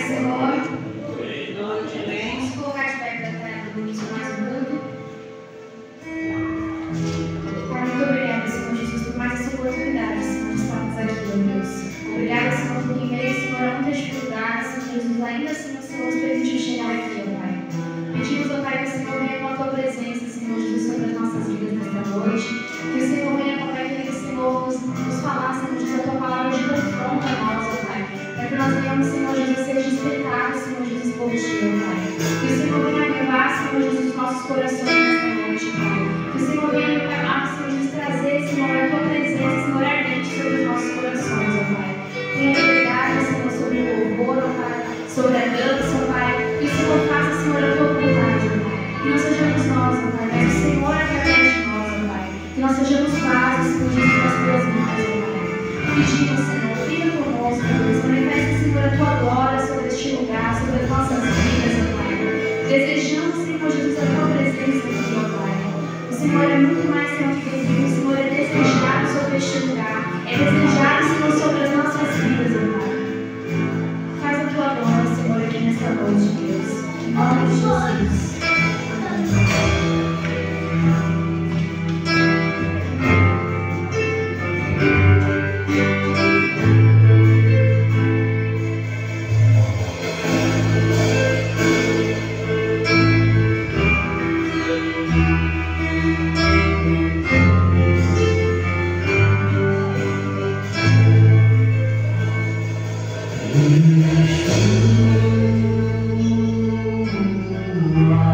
Senhor. Vamos colocar de pé para a do início mais um minuto. Pai, muito obrigada, Senhor Jesus, por mais essa oportunidade, Senhor, de estarmos aqui, ó Deus. Obrigada, Senhor, porque em meio, Senhor, a muitas dificuldades, Senhor Jesus, ainda assim o Senhor nos permitiu chegar aqui, ó Pai. Pedimos, ó Pai, que o Senhor venha com a Tua presença, Senhor Jesus, sobre as nossas vidas nesta noite. Que o Senhor venha, ó Pai, que o Senhor nos falar, Senhor Jesus, a Tua palavra de confronto a nós, ó Pai. Para que nós venhamos, Senhor Jesus, ser despertados, Senhor Jesus, por Ti, ó Pai. Que o Senhor venha avivar, Senhor Jesus, os nossos corações nesta noite, Pai. Que o Senhor venha, Senhor Jesus, trazer, Senhor, a Tua presença, Senhor, ardente sobre os nossos corações, ó Pai. Tenha liberdade, Senhor, sobre o louvor, ó Pai, sobre a dança, ó Pai. Que o Senhor faça, Senhor, a Tua vontade, ó Pai. Que não sejamos nós, ó Pai, mas o Senhor através de nós, ó Pai. Que nós sejamos vasos, Senhor Jesus, das Tuas vidas, ó Pai. Pedimos, Senhor, fica conosco, Deus. Manifesta, Senhor, a Tua glória sobre este lugar, sobre as nossas vidas, ó Pai. Desejamos, Senhor Jesus, a Tua presença aqui, ó Pai. O Senhor é muito mais que o Senhor é desejado sobre este lugar. É desejado, Senhor, sobre as nossas vidas, ó Pai. Faz a Tua glória, Senhor, aqui nesta noite, Deus. Em nome de Jesus. Right.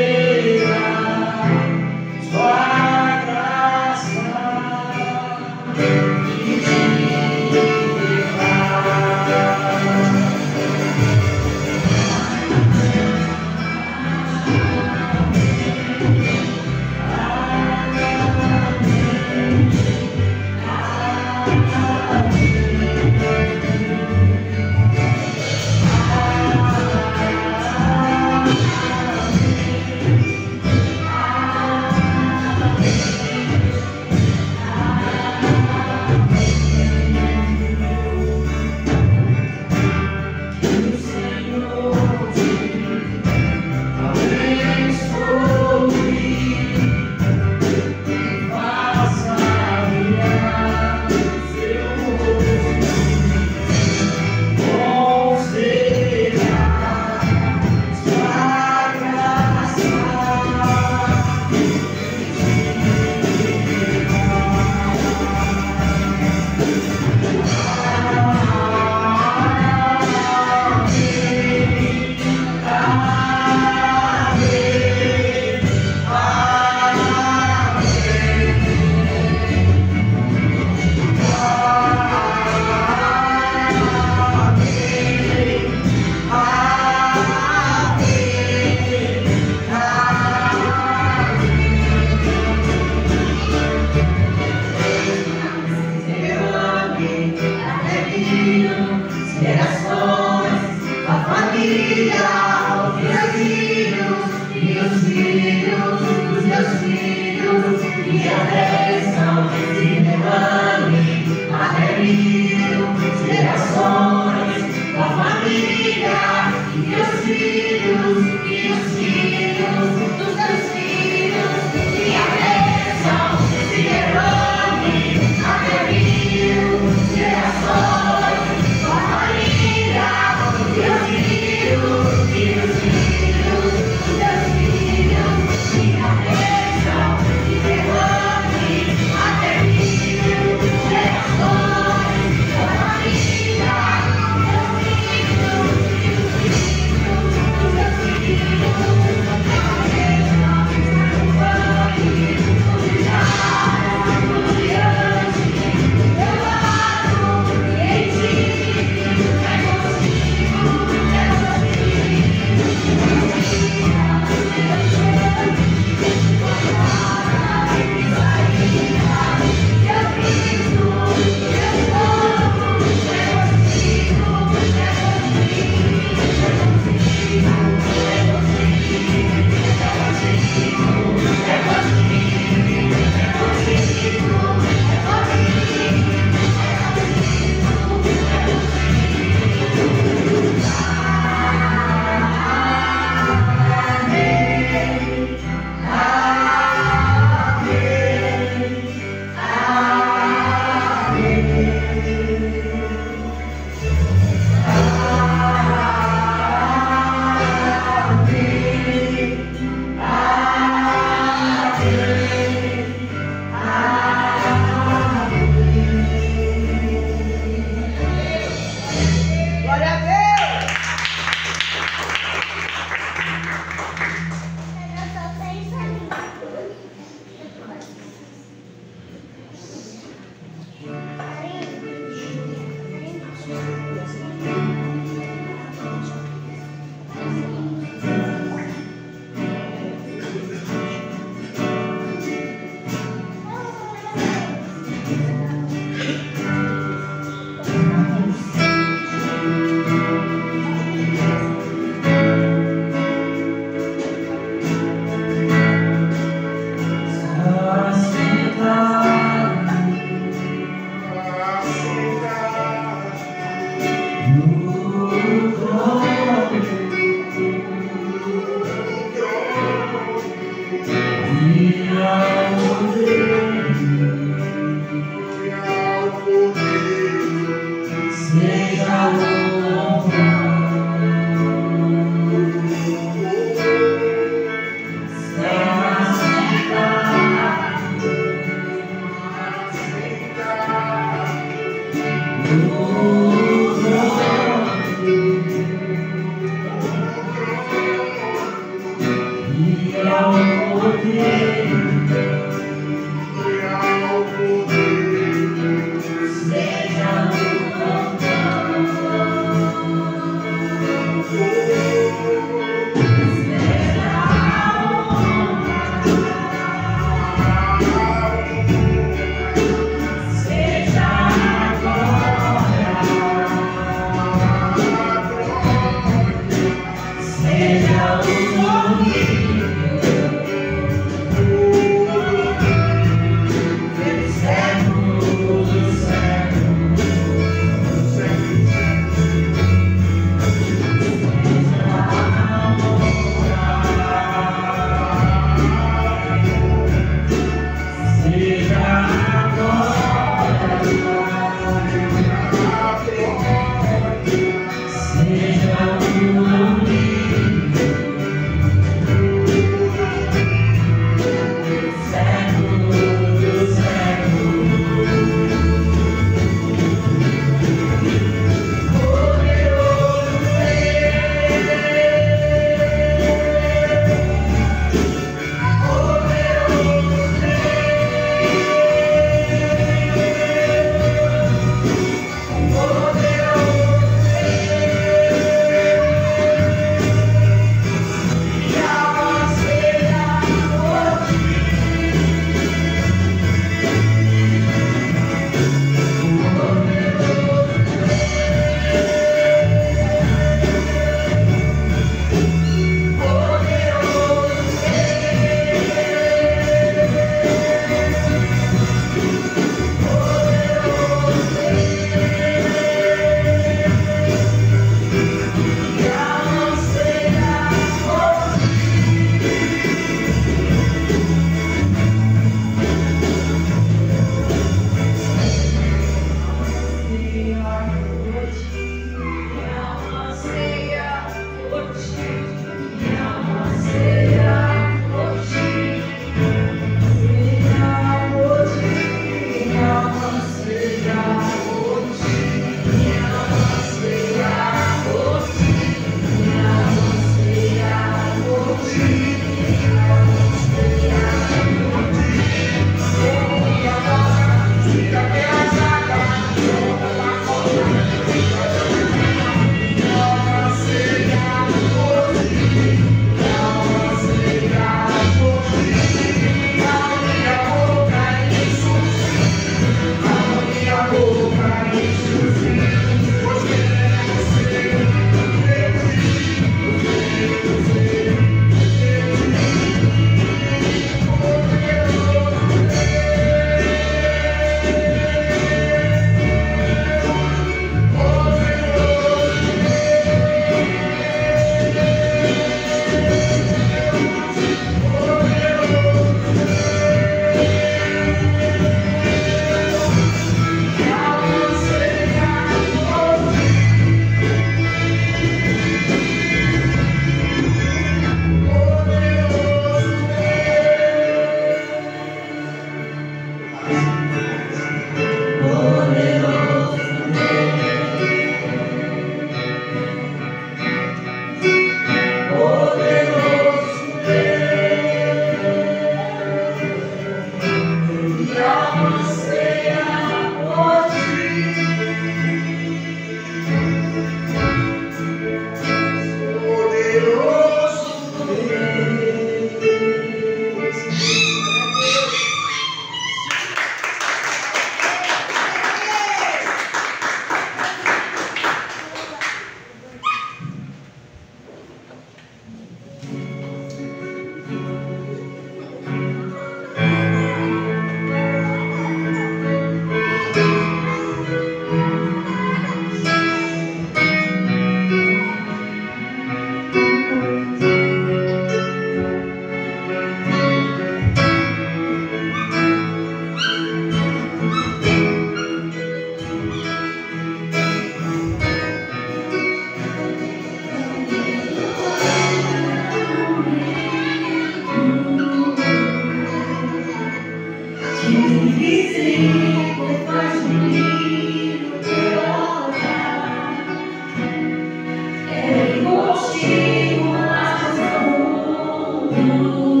Contigo, mas não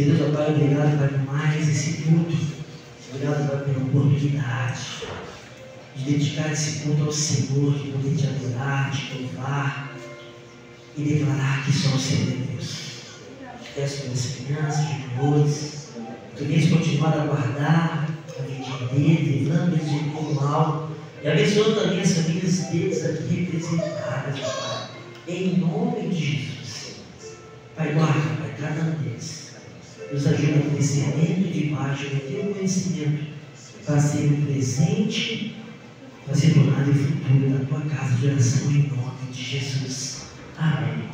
Deus, ó Pai, obrigado, Pai, por mais esse culto. Obrigado, Pai, pela oportunidade de dedicar esse culto ao Senhor, de poder te adorar, te louvar e declarar que só o Senhor é Deus. Te peço pelas crianças, juniores, que tu venhas continuar a guardar a vida deles, livrando eles de todo mal, e abençoando também as famílias deles aqui representadas, Pai, em nome de Jesus. Pai, guarda, Pai, cada um deles. Nos ajuda no crescimento de imagem do teu conhecimento para ser um presente, para ser tornado em futuro na tua casa de oração em nome de Jesus. Amém.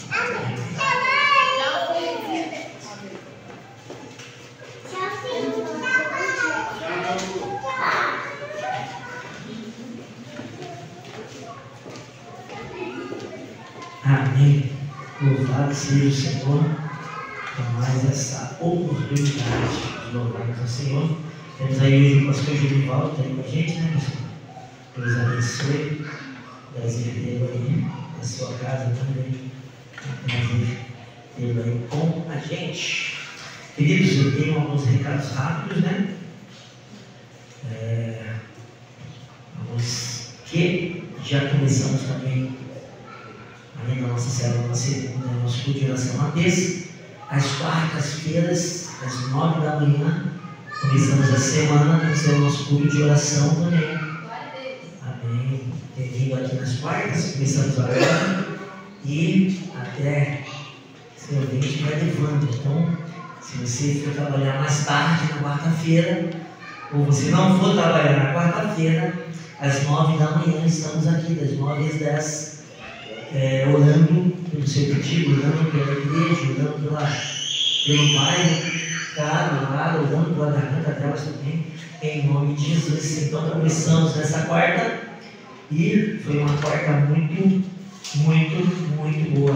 Amém. Louvado seja o Senhor por mais essa oportunidade de louvarmos ao Senhor. Temos aí hoje o pastor Genivaldo, está aí com a gente, né, pastor? Deus abençoe. Prazer tê-lo aí na sua casa também. Prazer tê-lo aí com a gente. Queridos, eu tenho alguns recados rápidos, né? Alguns que já começamos também, além da nossa célula na segunda, nosso culto de oração na terça. Às quartas-feiras, às 9 da manhã, começamos a semana com o nosso culto de oração também. Amém. Tem vindo aqui nas quartas, começamos agora. E até seu ouvinte vai levando. Então, se você for trabalhar mais tarde na quarta-feira, ou você não for trabalhar na quarta-feira, às 9 da manhã estamos aqui, das 9 às 10, orando pelo seu pedido, orando pela igreja, orando pelo bairro, orando pela garganta delas também, em nome de Jesus. Então, começamos nessa quarta e foi uma quarta muito boa,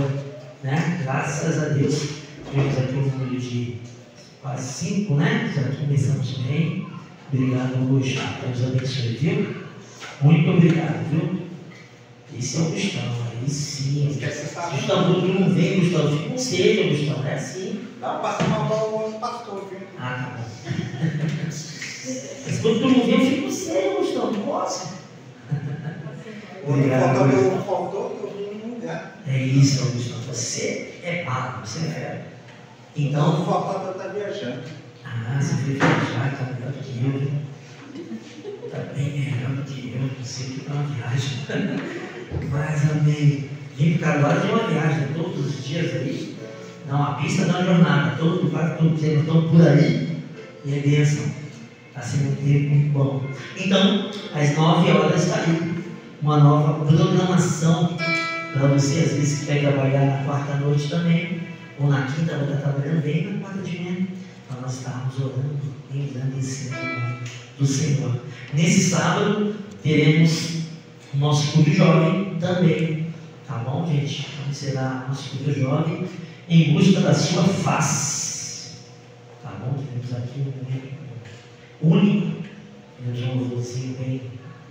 né? Graças a Deus, tivemos aqui um número de quase 5, né? Já começamos bem. Obrigado, Augusto. Deus abençoe, viu? Muito obrigado, viu? Esse é o Gustavo, aí sim. Gustavo, tu não vem, Gustavo, fica com sede, Gustavo, é assim. Não, passa uma bola ao outro pastor, viu? Ah, tá bom. Mas quando tu não vem, eu fico com sede, Gustavo, não posso. Obrigado, faltou, eu vim no lugar. É isso, Augusto. Você é pago, você é fera. Então. Não faltou para estar viajando. Ah, você foi viajar, está melhor do que eu, viu? Está bem melhor do que eu, não sei o que é uma viagem. Mas amém. Vim para Caruaru de uma viagem, todos os dias aí. Não, a pista da jornada, todo estão por aí. E é bênção. Está sendo um tempo muito bom. Então, às 9 horas está aí uma nova programação para você, às vezes que quer trabalhar na quarta noite também, ou na quinta vai estar trabalhando, vem na quarta de manhã, para nós estarmos orando, engrandecendo o nome do Senhor. Nesse sábado teremos o nosso culto jovem também, tá bom, gente? Então será nosso culto jovem em busca da sua face, tá bom? Temos aqui um momento único, temos um louvorzinho bem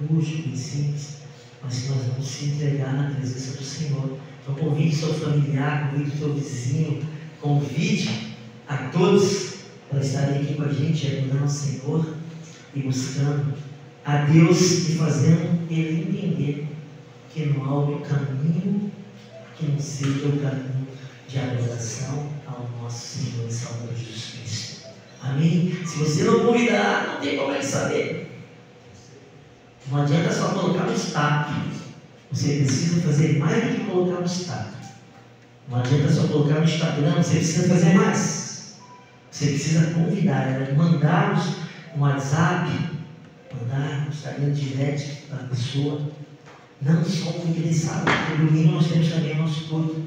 rústico e simples, mas que nós vamos se entregar na presença do Senhor. Então convide seu familiar, convide seu vizinho, convide a todos para estarem aqui com a gente, adorando ao Senhor e buscando a Deus e fazendo Ele entender que não há outro caminho que não seja o caminho de adoração ao nosso Senhor e Salvador Jesus Cristo. Amém? Se você não convidar, não tem como ele saber. Não adianta só colocar no status. Você precisa fazer mais do que colocar no status. Não adianta só colocar no Instagram, você precisa fazer mais. Você precisa convidar, mandar um WhatsApp, mandar um Instagram direct para a pessoa. Não só porque ele sabe, porque no domingo nós temos também o nosso culto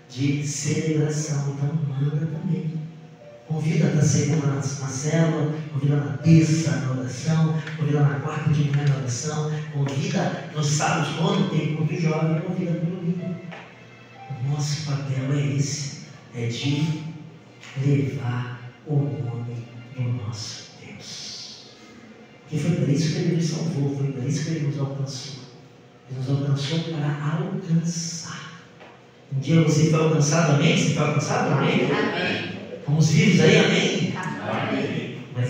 de celebração. Então manda também. Convida na segunda na célula, convida na terça na oração, convida na quarta de manhã na oração, convida nos sábados quando tem culto jovem, convida no domingo. O nosso papel é esse, é de levar o nome do nosso Deus. Porque foi para isso que Ele nos salvou, foi para isso que Ele nos alcançou. Ele nos alcançou para alcançar. Um dia você foi alcançado, amém? Você foi alcançado, amém? Amém. Estamos vivos aí, amém? Amém. Mas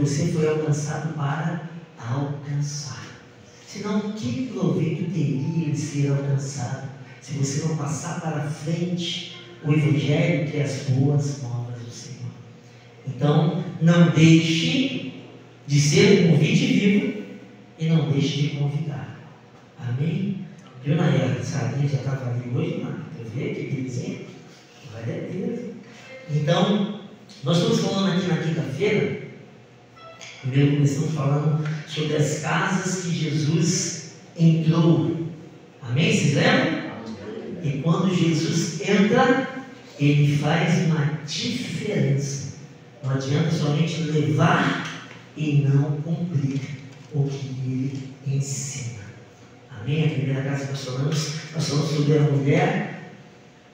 você foi alcançado para alcançar. Senão, que proveito teria ele ser alcançado se você não passar para frente o Evangelho, que é as boas novas do Senhor? Então, não deixe de ser um convite vivo e não deixe de convidar. Amém? Viu, Nayara? Sabe, já estava ali hoje na TV, que ele dizia? Glória a Deus. Então, nós estamos falando aqui na quinta-feira, primeiro começamos falando sobre as casas que Jesus entrou. Amém? Vocês lembram? E quando Jesus entra, Ele faz uma diferença. Não adianta somente levar e não cumprir o que Ele ensina. Amém? A primeira casa que nós falamos sobre a mulher.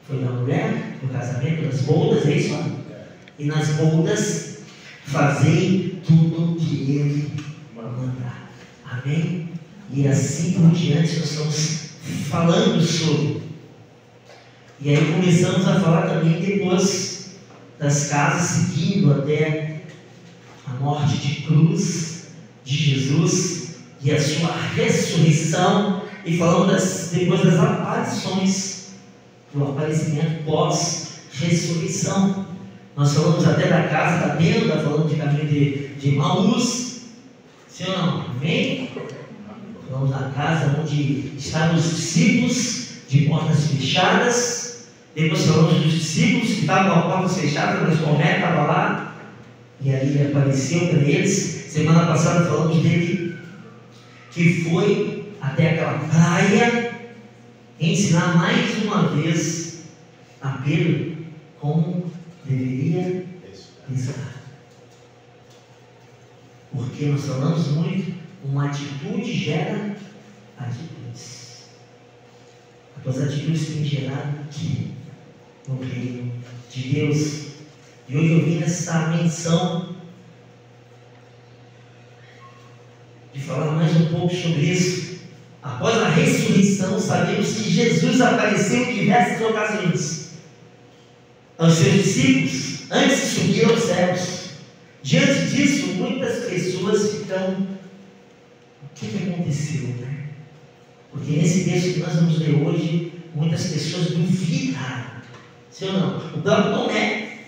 Foi da mulher, no casamento, das bodas, é isso? E nas bodas, fazei tudo o que Ele mandar. Amém? E assim por diante, nós estamos falando sobre E aí começamos a falar também depois das casas, seguindo até a morte de cruz de Jesus e a sua ressurreição, e falamos depois das aparições, do aparecimento pós-ressurreição. Nós falamos até da casa da tenda, falamos de caminho de Emaús, sim ou não? Amém? Falamos da casa onde estavam os discípulos de portas fechadas. Depois falamos dos discípulos que estavam com as portas fechadas, mas Tomé estava lá, e aí ele apareceu para eles. Semana passada falamos dele, que foi até aquela praia ensinar mais uma vez a Pedro como deveria pisar. Porque nós falamos muito, uma atitude gera atitudes. As tuas atitudes têm gerado aqui no reino de Deus. E hoje eu vim nessa menção de falar mais um pouco sobre isso. Após a ressurreição, sabemos que Jesus apareceu em diversas ocasiões aos seus discípulos, antes de subir aos céus. Diante disso, muitas pessoas ficam: o que aconteceu, né? Porque nesse texto que nós vamos ler hoje, muitas pessoas duvidaram. Sim ou não? O próprio Tomé,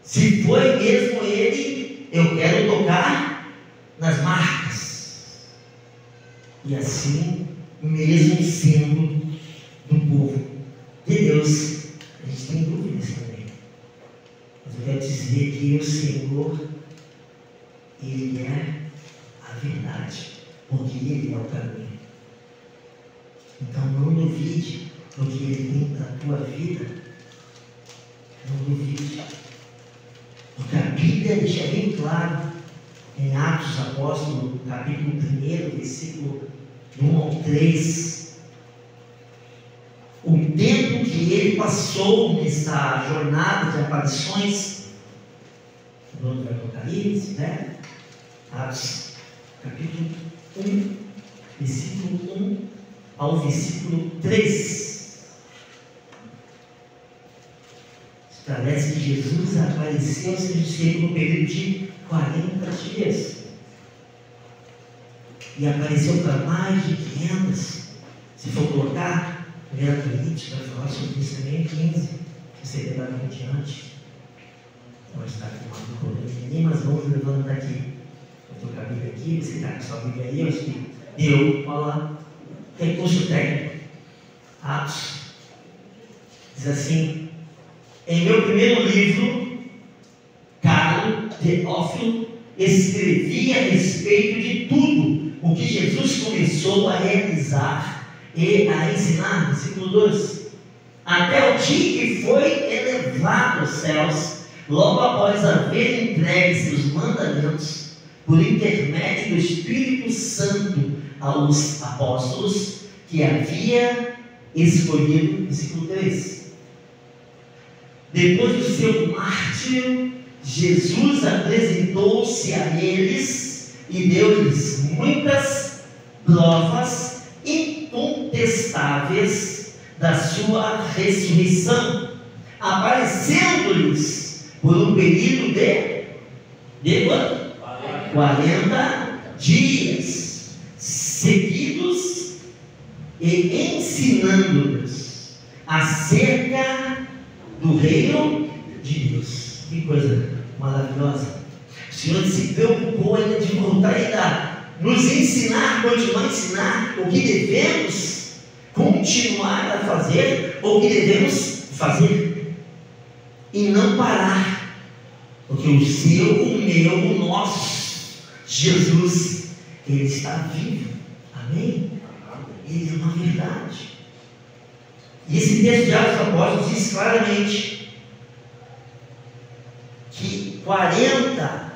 se foi mesmo ele, eu quero tocar nas marcas. E assim, mesmo sendo do povo de Deus, a gente tem dúvidas também. Mas eu quero dizer que o Senhor, Ele é a verdade, porque Ele é o caminho. Então não duvide do que Ele tem para a tua vida. Não duvide. Porque a Bíblia deixa bem claro em Atos dos Apóstolos, capítulo 1, versículo 1 ao 3, o tempo que ele passou nessa jornada de aparições, no livro do Apocalipse, né? Atos, capítulo 1, versículo 1 ao versículo 3. Esclarece que Jesus apareceu aos seus discípulos no período de 40 dias. E apareceu para mais de 500. Se for colocar, 1 Coríntios vai falar sobre isso também, 15. Você levar em diante. Então, está com uma problema, mas vamos levando daqui. Eu estou com a Bíblia aqui, você está com a sua Bíblia aí, eu acho que deu. Olha lá. Tem curso técnico. Atos. Diz assim: em meu primeiro livro, caro Teófilo, escrevi a respeito de tudo o que Jesus começou a realizar e a ensinar, versículo 2, até o dia que foi elevado aos céus, logo após haver entregue seus mandamentos, por intermédio do Espírito Santo aos apóstolos que havia escolhido, versículo 3. Depois do seu mártir, Jesus apresentou-se a eles e deu-lhes muitas provas incontestáveis da sua ressurreição, aparecendo-lhes por um período de quanto? 40 dias seguidos e ensinando-lhes acerca do reino de Deus. Que coisa maravilhosa. O Senhor se preocupou ainda de voltar ainda nos ensinar, continuar a ensinar o que devemos continuar a fazer, ou o que devemos fazer, e não parar, porque o seu, o meu, o nosso Jesus, Ele está vivo. Amém? Ele é uma verdade. E esse texto de Atos dos Apóstolos diz claramente que 40,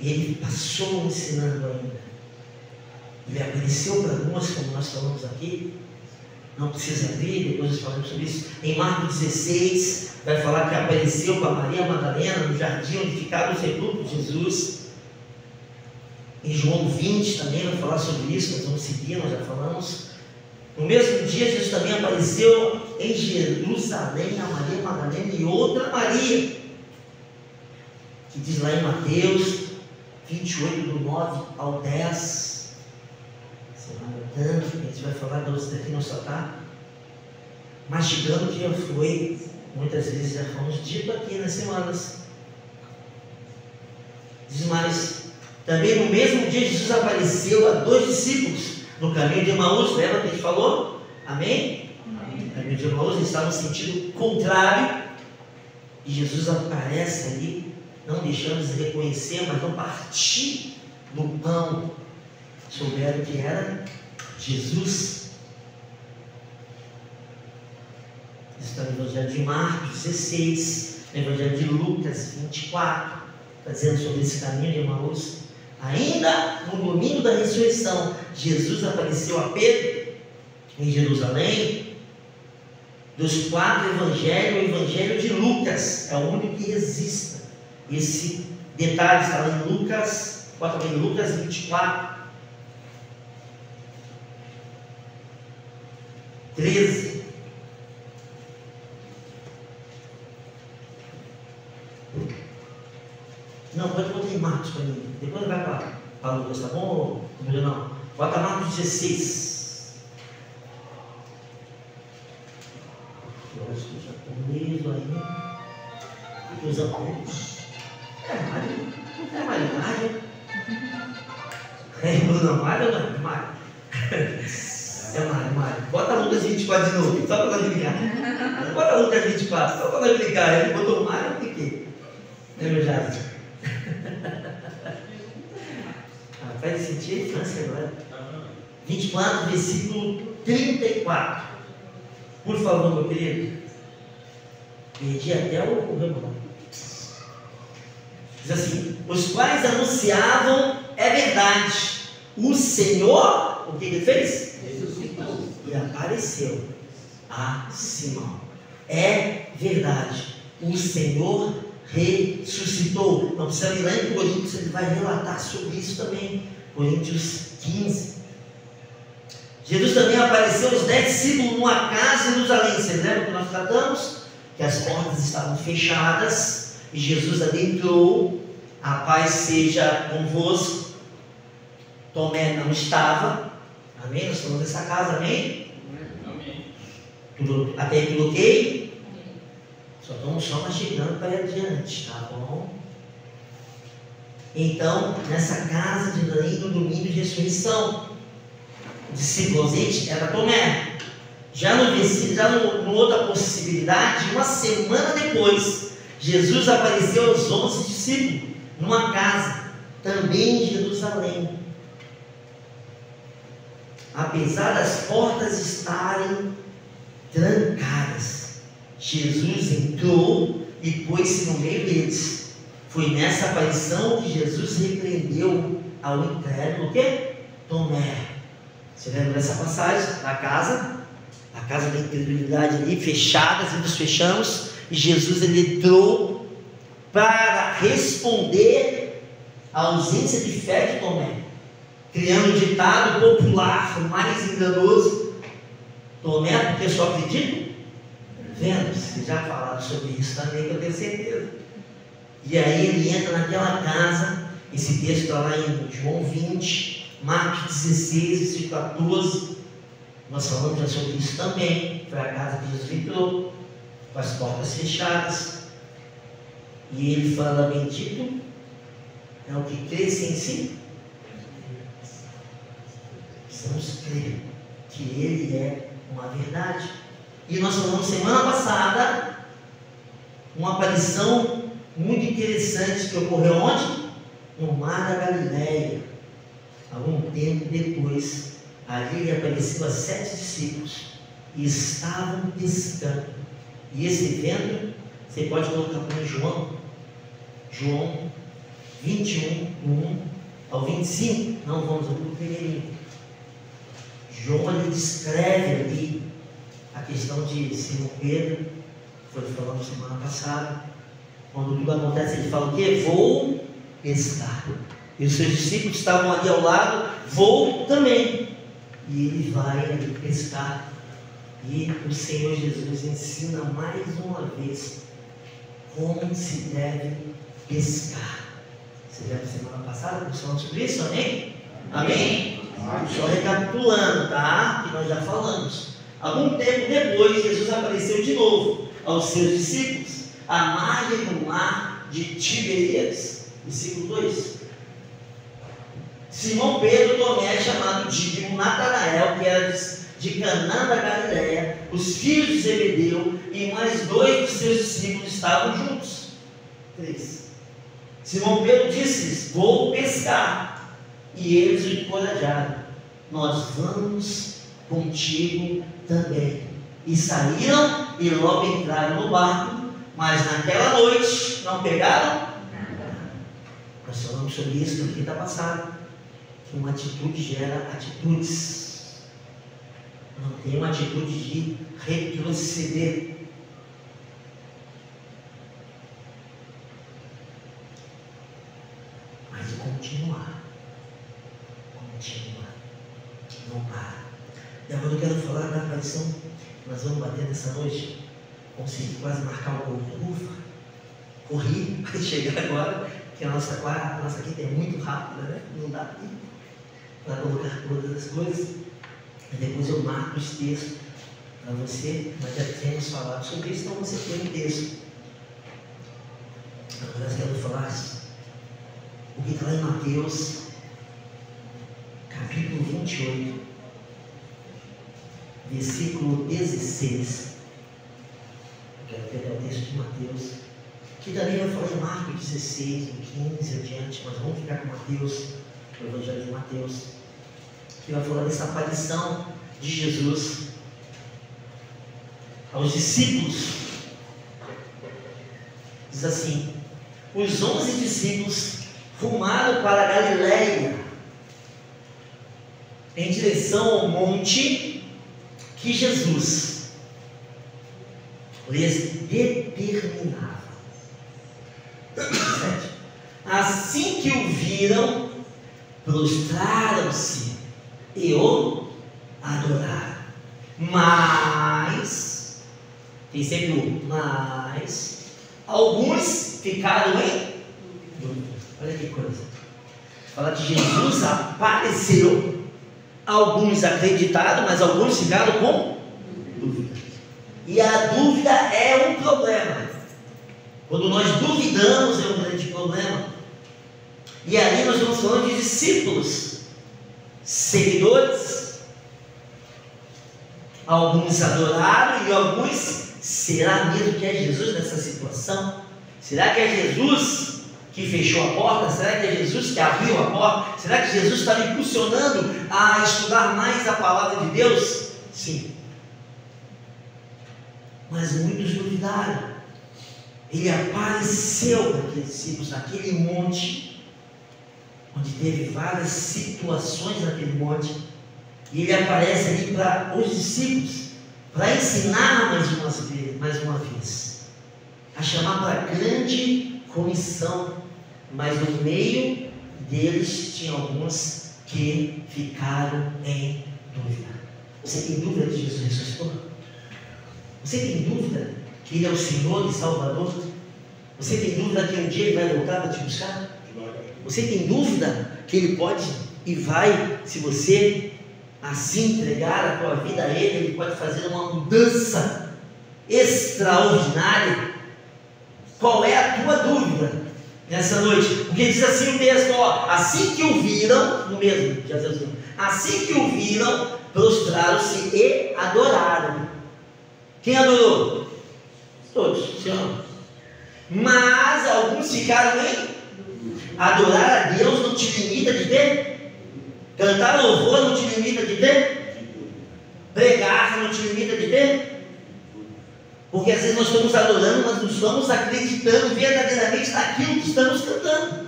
ele passou ensinando ainda. Ele apareceu para algumas, como nós falamos aqui, não precisa abrir, depois nós falamos sobre isso. Em Marcos 16, vai falar que apareceu para Maria Madalena no jardim onde ficava o sepulcro de Jesus. Em João 20 também vai falar sobre isso, nós vamos seguir, nós já falamos. No mesmo dia, Jesus também apareceu em Jerusalém a Maria Madalena e outra Maria, que diz lá em Mateus 28, do 9 ao 10. Você vai notando, a gente vai falar de outros aqui, não só está mastigando o que já foi, muitas vezes já fomos dito aqui nas semanas. Diz mais, também no mesmo dia Jesus apareceu a 2 discípulos no caminho de Emaús. Lembra que a gente falou? Amém? No caminho de Emaús, eles estavam no sentido contrário, e Jesus aparece ali, não deixando eles reconhecer, mas não partir do pão. Souberam que era Jesus. Está no Evangelho de Marcos 16, no Evangelho de Lucas 24, está dizendo sobre esse caminho de Emaús. Ainda no domingo da ressurreição, Jesus apareceu a Pedro em Jerusalém. Dos 4 evangelhos, o Evangelho de Lucas é o único que resista. Esse detalhe está lá em Lucas 24, 13. Não, pode botar em Marcos para mim. Depois vai para Lucas, tá bom? Não. Bota Marcos 16. Eu acho que já estou mesmo aí. E os alunos. É Mário. É Bruno Mário ou não é Mário? É Mário. Bota Lucas 24 de novo, só para nós brincar. Bota Lucas 24, só para nós brincar. Ele botou Mário, por quê? Lembra já? Faz sentir a infância agora. 24, versículo 34. Por favor, meu querido. Perdi até o remoto. Diz assim: os quais anunciavam, é verdade, o Senhor, o que ele fez? Ressuscitou e apareceu a Simão. É verdade, o Senhor ressuscitou. Não precisa ir lá em Coríntios, ele vai relatar sobre isso também. Coríntios 15. Jesus também apareceu aos 10 discípulos numa casa em Jerusalém. Vocês lembram que nós tratamos? Que as portas estavam fechadas e Jesus adentrou. A paz seja convosco. Tomé não estava. Amém? Nós falamos dessa casa, amém? Amém. Até aí tudo ok? Só estamos mastigando para ir adiante, tá bom? Então, nessa casa de Jerusalém, no domingo de ressurreição, o discípulo ausente era Tomé. Já no outra possibilidade, uma semana depois, Jesus apareceu aos 11 discípulos, numa casa, também em Jerusalém. Apesar das portas estarem trancadas, Jesus entrou e pôs-se no meio deles. Foi nessa aparição que Jesus repreendeu ao incrédulo o quê? Tomé. Você lembra dessa passagem? Da casa? A casa da incredulidade ali, fechadas, e nos fechamos. E Jesus ele entrou para responder à ausência de fé de Tomé, criando um ditado popular, o mais enganoso: Tomé, porque só acredito vendo. Vocês já falaram sobre isso também, que eu tenho certeza. E aí ele entra naquela casa. Esse texto está lá em João 20, Marcos 16, versículo 14. Nós falamos já sobre isso também. Foi a casa que Jesus entrou, com as portas fechadas. E ele fala: bendito é o que cresce em si. Precisamos crer que ele é uma verdade. E nós falamos semana passada uma aparição muito interessante que ocorreu onde? No Mar da Galileia. Algum tempo depois, ali ele apareceu a 7 discípulos e estavam pescando. E esse evento, você pode colocar para João 21, 1 ao 25. Não vamos ao primeirinho. João ele descreve ali a questão de Simão Pedro, foi falando semana passada. Quando tudo acontece, ele fala o quê? Vou pescar. E os seus discípulos estavam ali ao lado, vou também. e ele vai ali pescar. E o Senhor Jesus ensina mais uma vez como se deve pescar. Você lembra semana passada que falamos sobre isso, amém? Amém? Só recapitulando, tá? Que nós já falamos. Algum tempo depois, Jesus apareceu de novo aos seus discípulos à margem do mar de Tiberíades. Versículo 2. Simão Pedro, Tomé, chamado Dídimo, Natanael, que era de Canaã da Galileia, os filhos de Zebedeu e mais 2 dos seus discípulos estavam juntos. 3. Simão Pedro disse-lhes: vou pescar. E eles o encorajaram: nós vamos contigo também. E saíram e logo entraram no barco, mas naquela noite não pegaram nada. Nós falamos sobre isso no quinta passada, que uma atitude gera atitudes. Não tem uma atitude de retroceder. Mas de continuar. Não para. E agora eu quero falar da aparição que nós vamos bater nessa noite. Consegui quase marcar o gol. Ufa! Corri para chegar agora, que a nossa quinta é muito rápida, né? Não dá tempo para colocar todas as coisas. E depois eu marco os textos para você. Nós já temos falado sobre isso, então você tem um texto. Agora eu quero falar o que está lá em Mateus, capítulo 28, versículo 16. Eu quero pegar o texto de Mateus, que também eu falei em Marcos 16, 15 adiante, mas vamos ficar com Mateus, o Evangelho de Mateus, que vai falar dessa aparição de Jesus aos discípulos. Diz assim: os 11 discípulos rumaram para a Galileia, em direção ao monte que Jesus lhes determinava. Assim que o viram, prostraram-se e o adoraram. Mas, tem sempre o mas, alguns ficaram em dúvida. Olha que coisa. Fala que Jesus apareceu. Alguns acreditaram, mas alguns ficaram com dúvida. E a dúvida é um problema. Quando nós duvidamos é um grande problema. E ali nós estamos falando de discípulos, seguidores. Alguns adoraram e alguns, será mesmo que é Jesus nessa situação? Será que é Jesus que fechou a porta? Será que é Jesus que abriu a porta? Será que Jesus está me impulsionando a estudar mais a palavra de Deus? Sim. Mas muitos duvidaram. Ele apareceu para aqueles discípulos naquele monte, onde teve várias situações naquele monte, e ele aparece ali para os discípulos, para ensinar mais uma vez, a chamar para a grande comissão. Mas no meio deles tinha alguns que ficaram em dúvida. Você tem dúvida que Jesus ressuscitou? Você tem dúvida que Ele é o Senhor e Salvador? Você tem dúvida que um dia Ele vai voltar para te buscar? Você tem dúvida que Ele pode e vai, se você assim entregar a tua vida a Ele pode fazer uma mudança extraordinária? Qual é a tua dúvida nessa noite? Porque diz assim o texto, ó, assim que o viram, no mesmo, assim que o viram, prostraram-se e adoraram. Quem adorou? Todos, senhor. Mas alguns ficaram em adorar a Deus, não te limita de ter. Cantar louvor não te limita de ter. Pregar não te limita de ter. Porque às vezes nós estamos adorando, mas não estamos acreditando verdadeiramente naquilo que estamos cantando.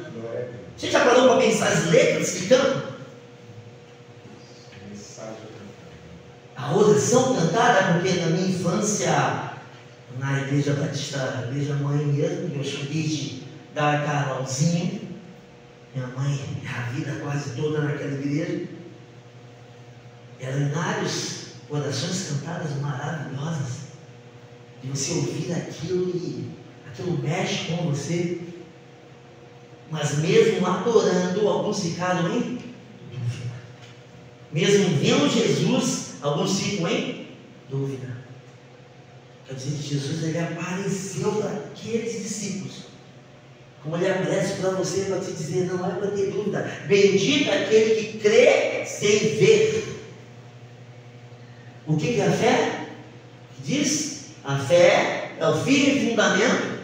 Você já parou para pensar as letras que cantam? A oração cantada, porque na minha infância, na igreja batista, igreja mãe mesmo, eu escolhi da Carolzinho, minha mãe, a vida quase toda naquela igreja. Eram hilários, orações cantadas maravilhosas, de você ouvir aquilo e aquilo mexe com você. Mas mesmo adorando, alguns ficaram em dúvida. Mesmo vendo Jesus, alguns ficam em dúvida. Quer dizer que Jesus ele apareceu para aqueles discípulos, como ele aparece para você, para te dizer, não é para ter dúvida. Bendito aquele que crê sem ver. O que é a fé? Diz, a fé é o firme fundamento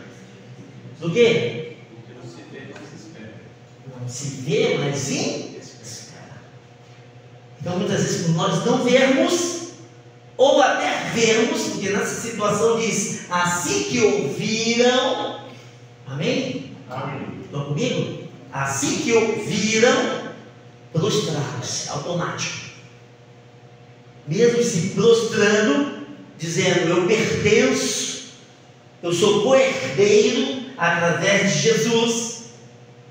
do quê? Porque não se vê, mas se espera. Não se vê, mas sim espera. Então muitas vezes por nós não vermos, ou até vermos, porque nessa situação diz, assim que ouviram, amém? Amém. Estão comigo? Assim que ouviram, prostraram-se, automático. Mesmo se prostrando, dizendo, eu pertenço, eu sou co-herdeiro através de Jesus.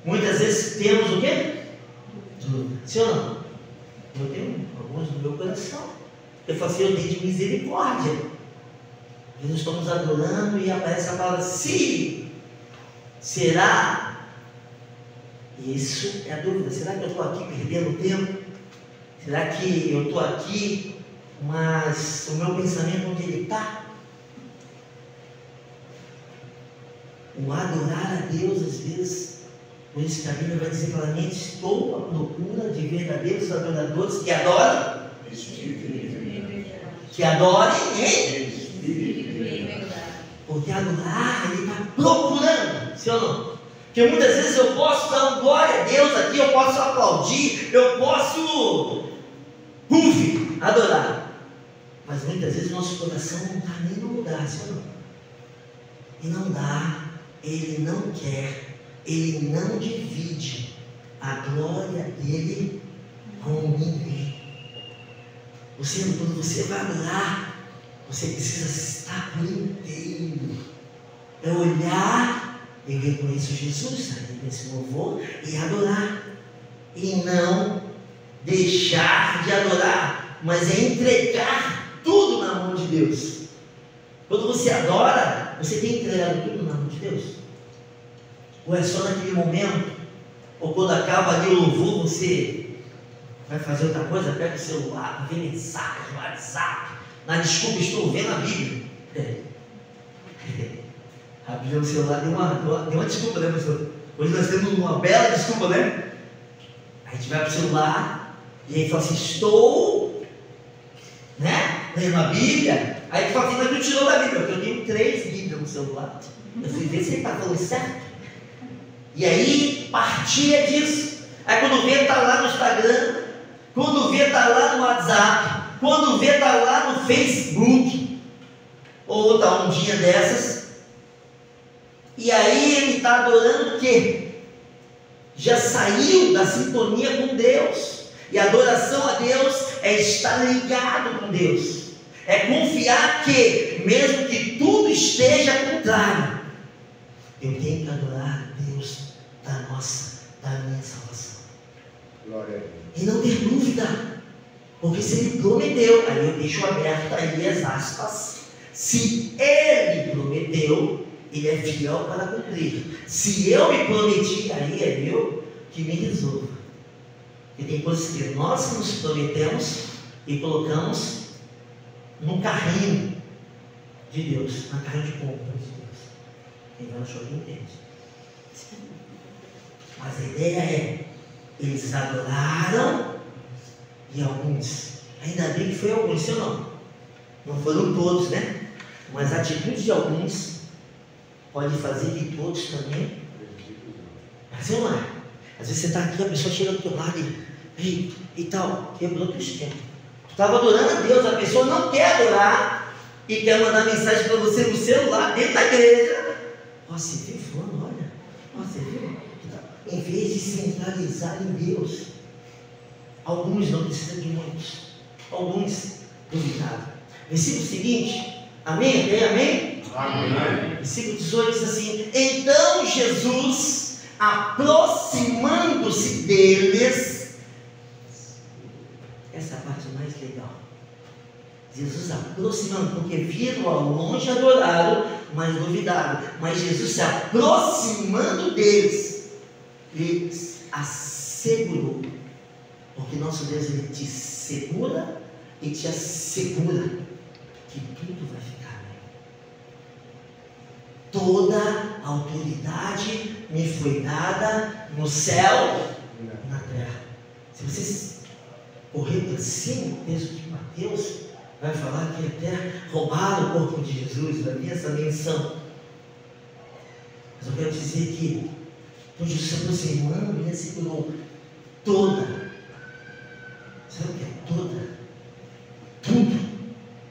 Muitas vezes temos o quê? Dúvida. Sim ou não? Eu tenho alguns no meu coração. Eu falo assim, eu tenho de misericórdia. E nós estamos adorando e aparece a palavra se, será? E isso é a dúvida. Será que eu estou aqui perdendo tempo? Será que eu estou aqui, mas o meu pensamento onde ele está? O adorar a Deus, às vezes, por isso que a Bíblia vai dizer claramente, estou à procura de verdadeiros adoradores que adoram, que adorem Ele. Porque adorar, ele está procurando, sim ou não? Porque muitas vezes eu posso dar um glória a Deus aqui, eu posso aplaudir, eu posso adorar. Mas muitas vezes nosso coração não está nem no lugar, sim ou não? E não dá, ele não quer, ele não divide a glória dele com ninguém. Quando você vai adorar, você precisa estar por inteiro. É olhar, eu reconheço Jesus ali nesse louvor, e adorar. E não deixar de adorar, mas é entregar tudo na mão de Deus. Quando você adora, você tem entregado tudo na mão de Deus? Ou é só naquele momento? Ou quando acaba ali o louvor, você vai fazer outra coisa, pega o celular, vê mensagem, WhatsApp, na desculpa, estou vendo a Bíblia. A Bíblia no celular deu uma desculpa, né, pastor? Hoje nós temos uma bela desculpa, né? A gente vai para o celular e aí fala assim, estou, né, lendo a Bíblia. Aí tu fala assim, mas tu tirou da Bíblia, porque eu tenho 3 Bíblias no celular. Eu fui ver se ele está falando certo. E aí partia disso. Aí quando vê, está lá no Instagram. Quando vê, está lá no WhatsApp. Quando vê, está lá no Facebook. Ou outra ondinha dessas. E aí ele está adorando o quê? Já saiu da sintonia com Deus. E a adoração a Deus é estar ligado com Deus. É confiar que, mesmo que tudo esteja contrário, eu tenho que adorar a Deus da minha salvação. Glória a Deus. E não ter dúvida, porque se Ele prometeu, aí eu deixo aberto aí as aspas, se Ele prometeu, Ele é fiel para cumprir. Se eu me prometi, aí é eu que me resolvo. E tem coisas que nós nos prometemos e colocamos no carrinho de Deus, na carrinho de compra de Deus. Quem vai no shopping entende. Mas a ideia é, eles adoraram e alguns, ainda bem que foi alguns, sim ou não? Não foram todos, né? Mas a atitude de alguns pode fazer que todos também. Mas não é. Às vezes você está aqui, a pessoa chega do teu lado e tal, quebrou teu esquema. Tu estava adorando a Deus, a pessoa não quer adorar e quer mandar mensagem para você no celular, dentro da igreja. Ó, você viu fulano, olha. Ó, você viu? Em vez de centralizar em Deus, alguns não precisam de muitos, alguns duvidaram. Versículo seguinte, amém? Amém? Amém. Versículo 18 diz assim: então Jesus, aproximando-se deles, essa é a parte mais mais legal. Jesus aproximando, porque viram ao longe, adoraram, mas duvidaram. Mas Jesus se aproximando deles, e assegurou. Porque nosso Deus, Ele te segura e te assegura que tudo vai ficar bem. Toda autoridade me foi dada no céu e na terra. Se vocês correr para cima, o texto de Mateus vai falar que até roubaram o corpo de Jesus, vai vir essa menção. Mas eu quero dizer que, quando Jesus se aproximando, Ele segurou toda. Sabe o que é toda? Tudo.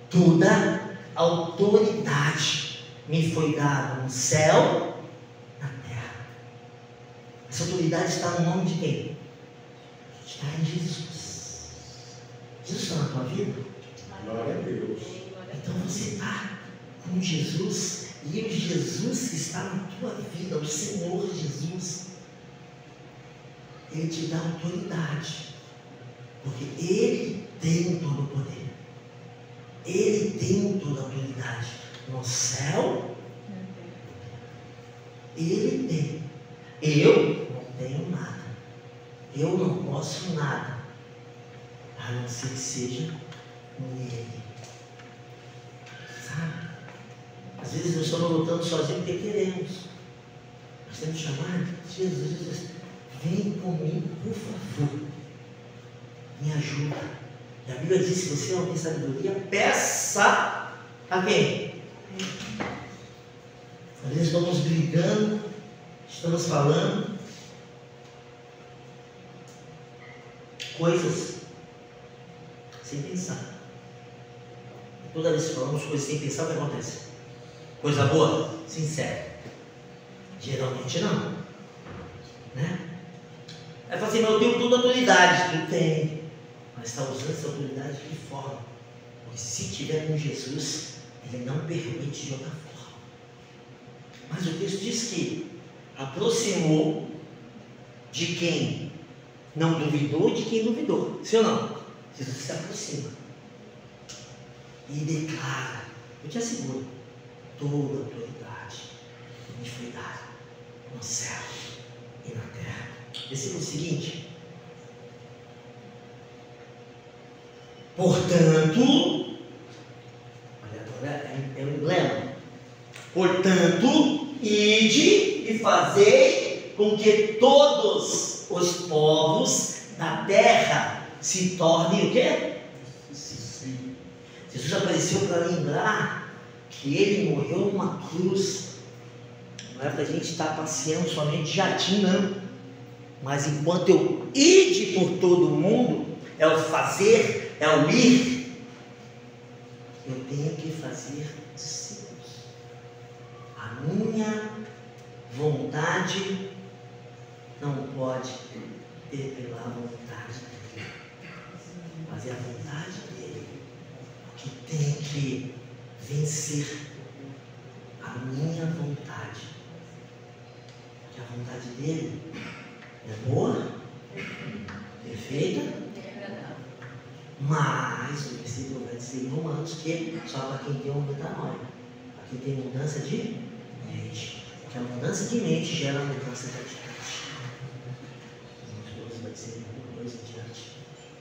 Toda autoridade me foi dada no céu e na terra. Essa autoridade está no nome de quem? Está em Jesus. Jesus está na tua vida? Glória a Deus. Então você está com Jesus, e o Jesus que está na tua vida, o Senhor Jesus, Ele te dá autoridade, porque Ele tem todo o poder, Ele tem toda a autoridade no céu, Ele tem. Eu não tenho nada, eu não posso nada, a não ser que seja nele. Sabe? Às vezes nós estamos lutando sozinhos porque queremos. Nós temos que chamar Jesus. Vem comigo, por favor. Me ajuda. E a Bíblia diz: se você não tem sabedoria, peça a quem? Às vezes estamos brigando, estamos falando coisas sem pensar. Toda vez que falamos coisas sem pensar, o que acontece? Coisa boa? Sincera. Geralmente não. Né? Aí fala assim: mas eu tenho toda a autoridade. Tu tem. Mas está usando essa autoridade de forma. Porque se tiver com Jesus, Ele não permite de outra forma. Mas o texto diz que aproximou de quem não duvidou, de quem duvidou. Sim ou não? Jesus se aproxima e declara: eu te asseguro, toda a autoridade me foi dada no céu e na terra. Versículo seguinte: portanto, olha, agora é um emblema. Portanto, ide e fazei com que todos os povos da terra se tornem o quê? Jesus apareceu para lembrar que Ele morreu numa cruz. Não é para a gente estar passeando somente de jatinho, não. Mas enquanto eu ide por todo o mundo, é o fazer, é o ir, eu tenho que fazer discípulos. A minha vontade não pode revelar a vontade dele, mas é a vontade dele que tem que vencer a minha vontade, porque a vontade dele é boa, perfeita, mas o versículo vai dizer em Romanos que só para quem tem uma metanoia, para quem tem mudança de mente, porque a mudança de mente gera a mudança de atitude. Vai dizer depois em diante.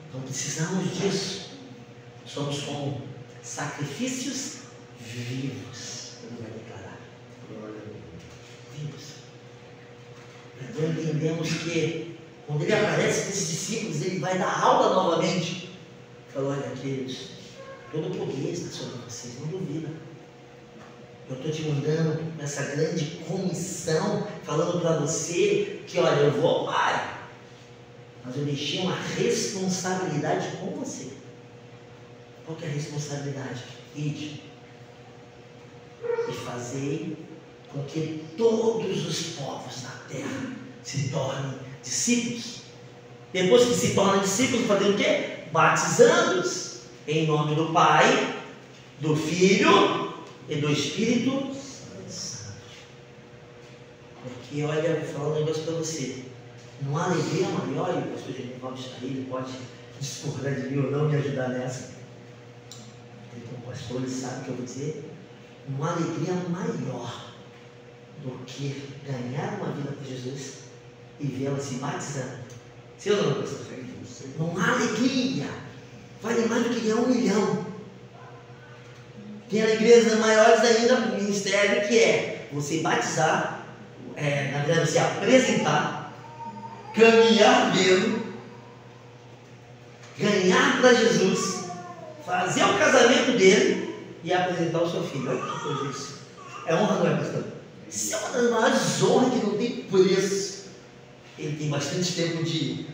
Então precisamos disso. Somos como sacrifícios vivos, Ele vai declarar. Vivos. Então entendemos que quando Ele aparece com esses discípulos, Ele vai dar aula novamente. Falou: olha, queridos, todo o poder está sobre vocês, não duvida. Eu estou te mandando essa grande comissão, falando para você que, olha, eu vou ao Pai, mas eu deixei uma responsabilidade com você. Qual que é a responsabilidade? Ide e fazei com que todos os povos da terra se tornem discípulos. Depois que se tornam discípulos, fazer o quê? Batizando-os em nome do Pai, do Filho e do Espírito Santo. Porque, olha, eu vou falar um negócio para você. Não há alegria maior, e o pastor Genivaldo está aí, ele pode discordar de mim ou não, me ajudar nessa. Então, o pastor, ele sabe o que eu vou dizer. Uma alegria maior do que ganhar uma vida com Jesus e vê-la se batizando. Sim ou não, pastor? Não há alegria. Vale mais do que ganhar 1 milhão. Tem alegrias maiores ainda para o ministério, que é você batizar, na verdade você apresentar, caminhar mesmo, ganhar para Jesus, fazer o casamento dele e apresentar o seu filho. Olha que coisa isso. É honra, não é, pastor? Isso é uma das maiores honras que não tem preço. Ele tem bastante tempo de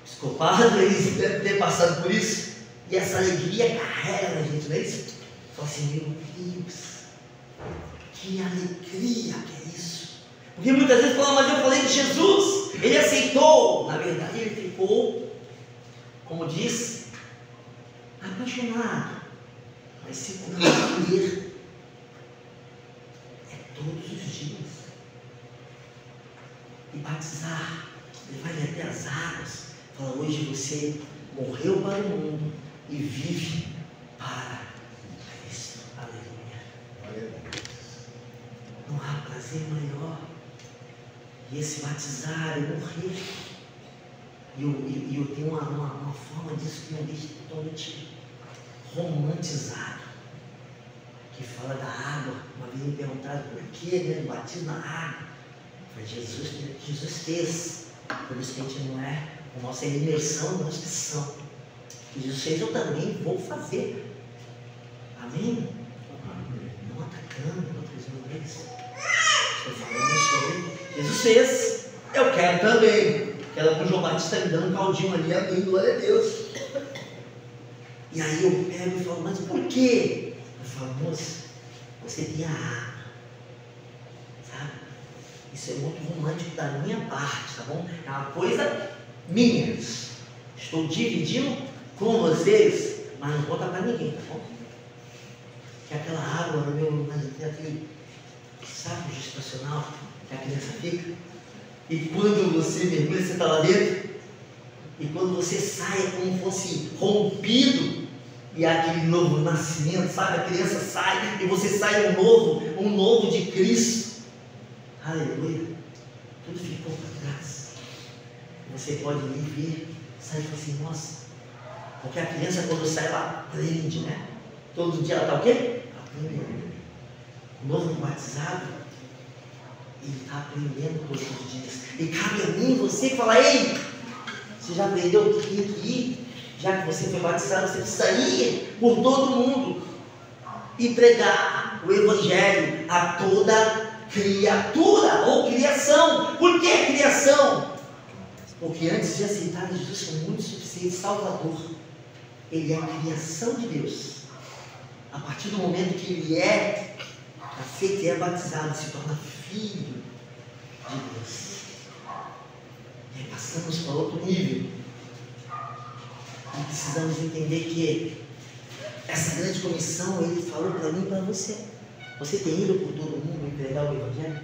psicopata, ele deve ter passado por isso. E essa alegria carrega na gente, não é isso? Fala assim, meu Deus, que alegria que é isso. Porque muitas vezes falam, mas eu falei de Jesus, ele aceitou. Na verdade, ele ficou, como diz, apaixonado. Mas se compreender, é todos os dias. E batizar, levar ele até as águas. Fala, hoje você morreu para o mundo e vive para Cristo. Aleluia. Não há prazer maior. E esse batizar e morrer. E eu tenho uma forma disso que me deixa totalmente romantizado. Que fala da água. Uma vez me perguntaram por que, né? Batismo na água. Jesus fez. Por isso que a gente não é. A nossa imersão, nós que são. Que Jesus fez, eu também vou fazer. Amém? Não atacando, não trazendo eles. Estou falando sobre Jesus fez. Eu quero também. Ela com o João Batista me dando um caldinho ali, amém, glória a Deus. E aí eu pego e falo, mas por quê? Eu falo, moça, você tem a água. Sabe? Isso é muito romântico da minha parte, tá bom? É uma coisa minha. Estou dividindo com vocês, mas não conta para ninguém, tá bom? Que aquela água no meu, aquele saco gestacional que a criança fica. E quando você mergulha, você está lá dentro. E quando você sai, é como se fosse rompido. E aquele novo nascimento, sabe? A criança sai e você sai um novo de Cristo. Aleluia. Tudo ficou para trás. Você pode ir ver, sai e falar assim, nossa. Porque a criança quando sai, ela aprende, né? Todo dia ela está o quê? Aprendendo. O novo batizado, ele está aprendendo todos os dias. E cabe a mim, você, falar, ei, você já aprendeu o que tinha que ir? Já que você foi batizado, você precisa ir por todo mundo e pregar o Evangelho a toda criatura ou criação. Por que criação? Porque antes de aceitar Jesus como muito suficiente Salvador, ele é a criação de Deus. A partir do momento que ele é aceito e é batizado, se torna filho de Deus. E aí passamos para outro nível. E precisamos entender que essa grande comissão, ele falou para mim e para você. Você tem ido por todo mundo e pregar o Evangelho?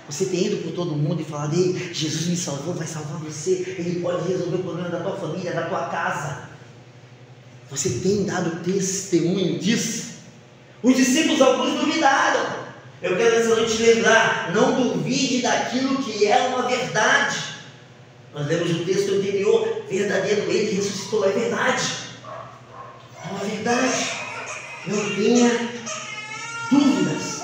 Você tem ido por todo mundo e falado, ei, Jesus me salvou, vai salvar você. Ele pode resolver o problema da tua família, da tua casa. Você tem dado testemunho disso? Os discípulos, alguns duvidaram. Eu quero nessa noite lembrar, não duvide daquilo que é uma verdade. Nós lemos o texto anterior, verdadeiro, ele ressuscitou, é verdade. É uma verdade. Não tenha dúvidas.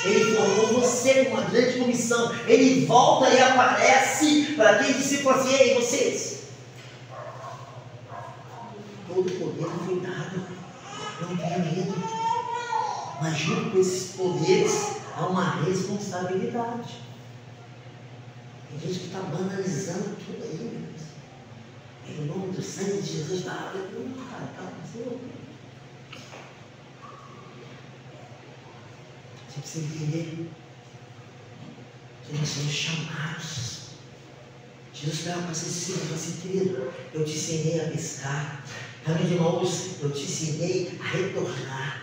Ele formou você com uma grande comissão. Ele volta e aparece para aqueles discípulos assim, ei, vocês. Todo o poder foi dado. Não tenha medo. Mas junto com esses poderes há uma responsabilidade. Tem gente que está banalizando tudo aí, meu Deus. Em nome do sangue de Jesus da água, calma, Senhor. Você precisa entender que nós somos chamados. Jesus estava para ser assim, querido, eu te ensinei a pescar. Caminho de mãos, eu te ensinei a retornar.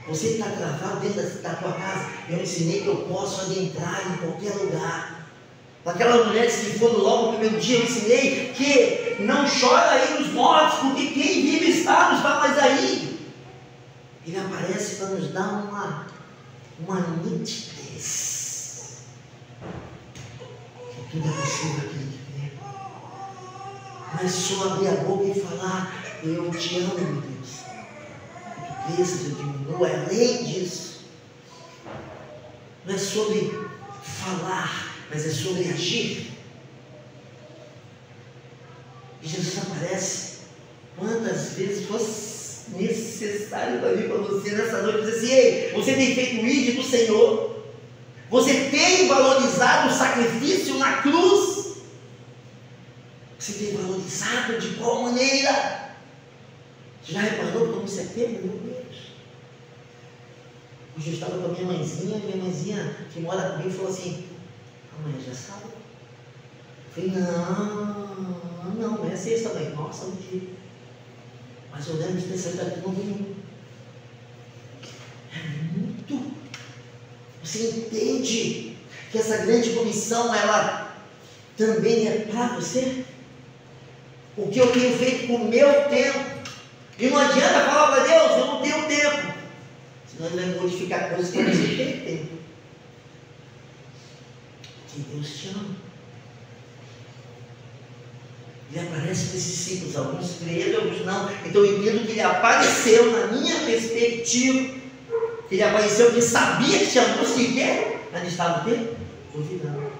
Você que está travado dentro da tua casa, eu ensinei que eu posso adentrar em qualquer lugar. Aquelas mulheres que foram logo no primeiro dia, eu ensinei que não chora aí nos mortos, porque quem vive está, não está mais aí. Ele aparece para nos dar uma nitidez. Que tudo é possível aqui. Não é só abrir a boca e falar, eu te amo, meu Deus. Que tu cresças, eu diminua, é além disso. Não é sobre falar, mas é sobre agir. E Jesus aparece quantas vezes fosse necessário para mim, para você nessa noite, dizer assim: ei, você tem feito o ID do Senhor, você tem valorizado o sacrifício na cruz, você tem valorizado de qual maneira? Você já reparou como você teve, meu Deus? Hoje eu estava com a minha mãezinha que mora comigo falou assim: amanhã já sabe? Eu falei: não é sexta, mãe. Nossa, um dia. Mas eu lembro de ter saído daqui no domingo. É muito. Você entende que essa grande comissão, ela também é para você? O que eu tenho feito com o meu tempo. E não adianta falar para Deus: eu não tenho tempo. Senão Ele vai modificar coisas que você tem tempo. Que Deus te ama. Ele aparece para esses discípulos, alguns creram, outros não. Então eu entendo que Ele apareceu na minha perspectiva. Que Ele apareceu porque sabia que tinha alguns que querem. Mas estava o quê? Duvidando.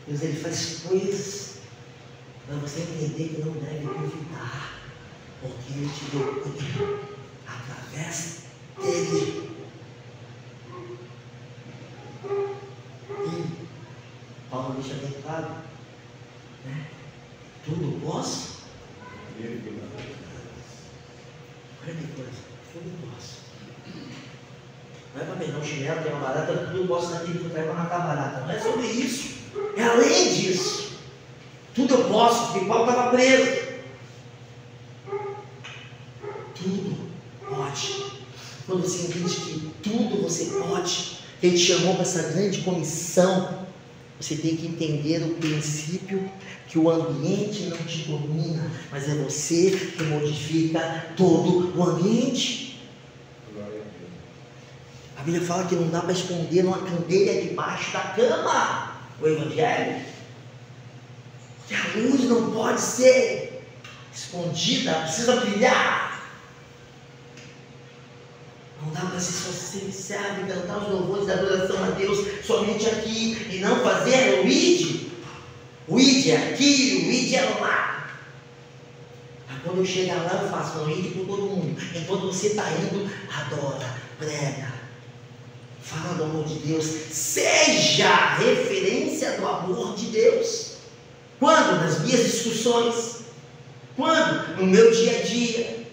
Deus, Ele faz coisas para você entender que não deve duvidar. Porque Ele te deu poder através dEle. Paulo deixa bem claro, né? Tudo posso? Olha que coisa, tudo posso. Não é para pegar um chinelo, que é uma barata, tudo posso naquele que traz para matar a barata. Não é sobre isso, é além disso. Tudo eu posso, porque Paulo estava preso. Tudo pode. Quando você entende que tudo você pode, que Ele te chamou para essa grande comissão, você tem que entender o princípio que o ambiente não te domina, mas é você que modifica todo o ambiente. A Bíblia fala que não dá para esconder uma candeia debaixo da cama, o Evangelho. Que a luz não pode ser escondida, precisa brilhar. Não dá para ser só silenciado e cantar os louvores da adoração a Deus somente aqui e não fazer o ID. O ID é aqui, o ID é lá. Mas quando eu chegar lá, eu faço um ID por todo mundo. Enquanto você está indo, adora, prega, fala do amor de Deus, seja a referência do amor de Deus. Quando? Nas minhas discussões. Quando? No meu dia a dia.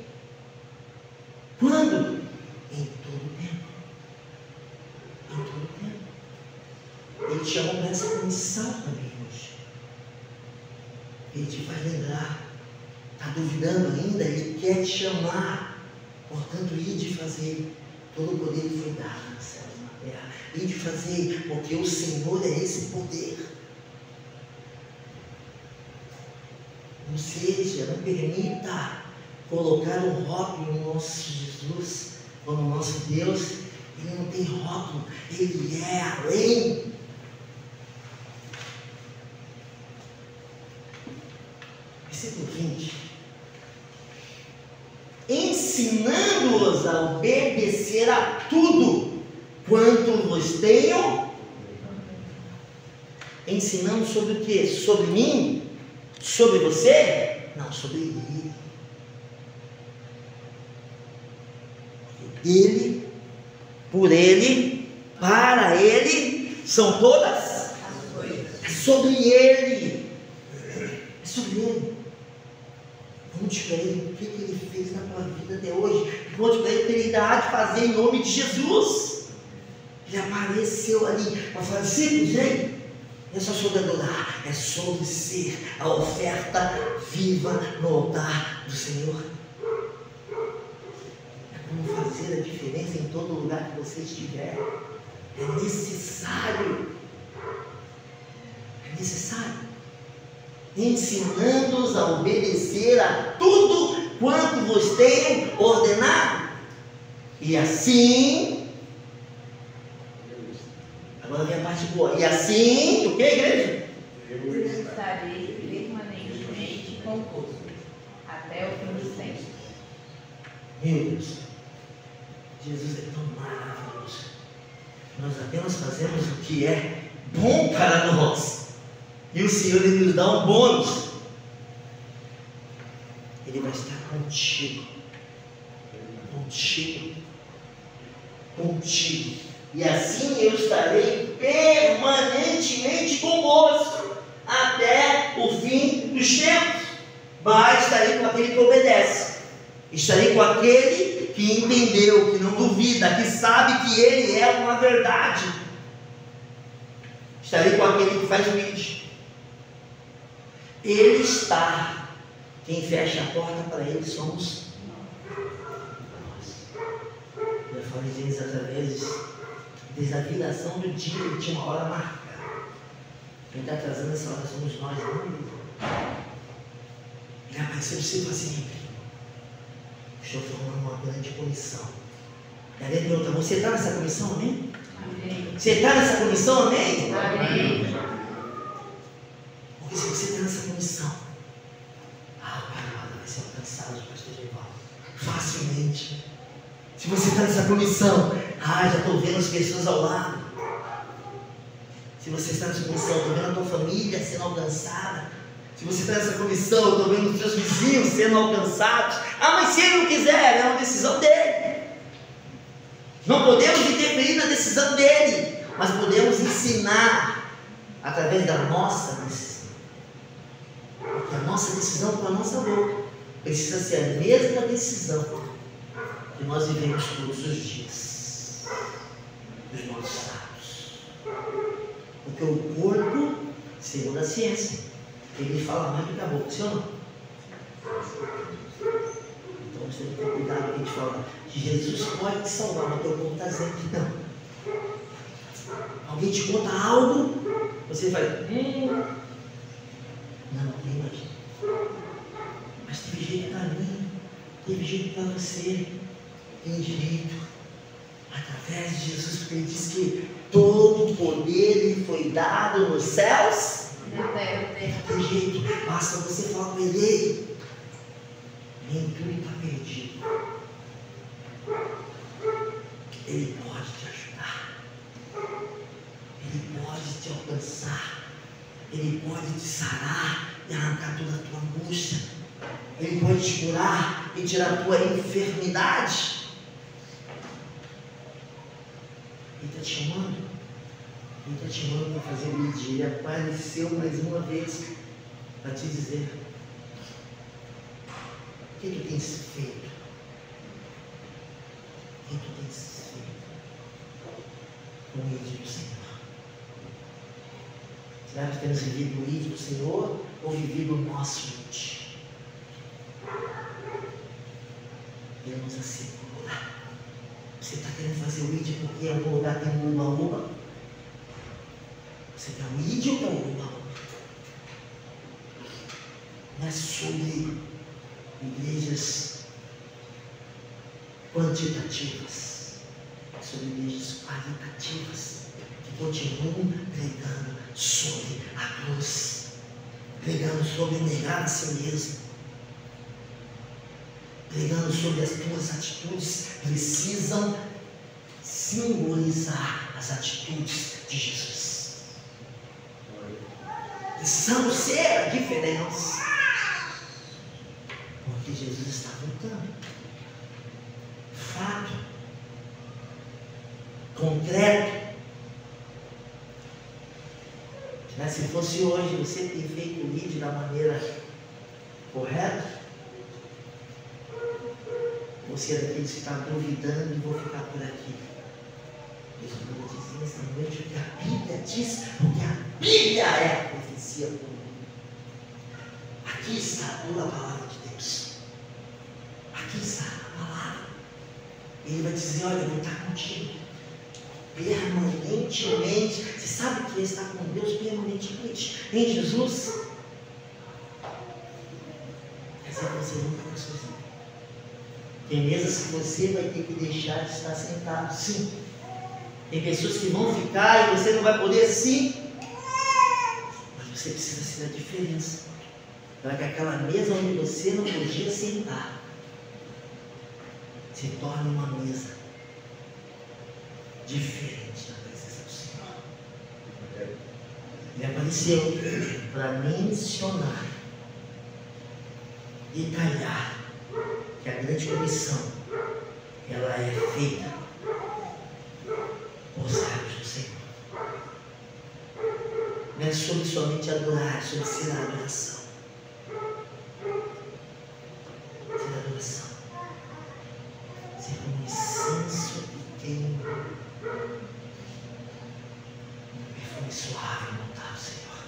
Quando? Em todo tempo. Em todo tempo. Ele te chamou para essa comissão também hoje. Ele te faz lembrar. Está duvidando ainda? Ele quer te chamar. Portanto, ir de fazer. Todo o poder foi dado no céu e na terra. Ir de fazer, porque o Senhor é esse poder. Não seja, não permita colocar um rótulo no nosso Jesus, ou no nosso Deus. Ele não tem rótulo, Ele é além. Versículo 20. Ensinando-os a obedecer a tudo quanto vos tenho. Ensinando sobre o que? Sobre mim? Sobre você? Não, sobre Ele. Ele, por Ele, para Ele, são todas as coisas. É sobre Ele. É sobre Ele. Conte para Ele o que Ele fez na tua vida até hoje. Conte para Ele o que Ele irá de fazer em nome de Jesus. Ele apareceu ali para falar: simplesmente. Não é só sobre adorar, é sobre ser a oferta viva no altar do Senhor. É como fazer a diferença em todo lugar que você estiver. É necessário. ensinando-os a obedecer a tudo quanto vos tenho ordenado. E assim, agora vem a parte boa. E assim, o que, igreja? Eu estarei permanentemente convosco até o fim dos tempos. Meu Deus, Jesus é tão maravilhoso. Nós apenas fazemos o que é bom para nós. E o Senhor, Ele nos dá um bônus. Ele vai estar contigo. Contigo. Contigo. E assim eu estarei permanentemente convosco até o fim dos tempos. Mas estarei com aquele que obedece. Estarei com aquele que entendeu, que não duvida, que sabe que Ele é uma verdade. Estarei com aquele que faz juízo. Ele está. Quem fecha a porta para Ele somos nós. Eu falei deles através desde a viração do dia, Ele tinha uma hora marcada. Quem está trazendo essa hora somos nós, não Ele. Ele apareceu para você e falou assim: estou formando uma grande comissão. E aí ele pergunta: você está nessa comissão, amém? Amém. Você está nessa comissão, amém? Amém. Porque se você está nessa comissão, o Pai vai ser alcançado, pastor Evaldo, facilmente. Se você está nessa comissão, já estou vendo as pessoas ao lado. Se você está nessa comissão, estou vendo a tua família sendo alcançada. Se você está nessa comissão, estou vendo os seus vizinhos sendo alcançados. Mas se ele não quiser, é uma decisão dele. Não podemos interferir na decisão dele, mas podemos ensinar através da nossa decisão. Porque a nossa decisão com a nossa boca precisa ser a mesma decisão que nós vivemos todos os dias dos nossos atos. Porque o corpo, segundo a ciência, ele fala mais do que a boca, sim ou não? Então você tem que ter cuidado com o que a gente fala. Jesus pode te salvar, mas o teu corpo está dizendo que não. Alguém te conta algo, você vai, não tem mais. Mas teve jeito para mim, teve jeito para você, tem direito. Através de Jesus, porque Ele diz que todo o poder lhe foi dado nos céus. Tem jeito, basta você falar com Ele. Nem tudo está perdido. Ele pode te ajudar. Ele pode te alcançar. Ele pode te sarar e arrancar toda a tua angústia. Ele pode te curar e tirar a tua enfermidade. Ele está te chamando. Ele está te chamando para fazer o dia. Ele apareceu mais uma vez para te dizer: o que tu tens feito? O que tu tens feito com o ídolo do Senhor? Será que temos vivido o ídolo do Senhor ou vivido o nosso ídolo? Ele nos assegura. Você está querendo fazer o ídolo porque em algum lugar tem um uba-uba? Você quer o ídolo ou o uba-uba? Não é sobre igrejas quantitativas, é sobre igrejas qualitativas que continuam pregando sobre a cruz, pregando sobre negar a si mesmo, pregando sobre as tuas atitudes precisam simbolizar as atitudes de Jesus. Precisamos ser a diferença. Porque Jesus está voltando. Fato. Concreto. Mas se fosse hoje, você tem feito o vídeo da maneira correta? Você é daqueles que está duvidando e vou ficar por aqui. Deus manda dizer nessa noite o que a Bíblia diz, porque a Bíblia é a profecia do mundo. Aqui está a pura palavra de Deus. Aqui está a palavra. Ele vai dizer: olha, eu vou estar contigo permanentemente. Você sabe que ele está com Deus permanentemente em Jesus? você nunca está sozinho. Tem mesas que você vai ter que deixar de estar sentado, sim. Tem pessoas que vão ficar e você não vai poder, sim. Mas você precisa ser a diferença. Para que aquela mesa onde você não podia sentar se torne uma mesa diferente da presença do Senhor. Ele apareceu para mencionar, detalhar que a grande comissão ela é feita por servos do Senhor. Não é sobre somente adorar, é sobre ser a adoração. Ser a adoração. Ser como incenso pequeno, um perfume suave e notável, Senhor.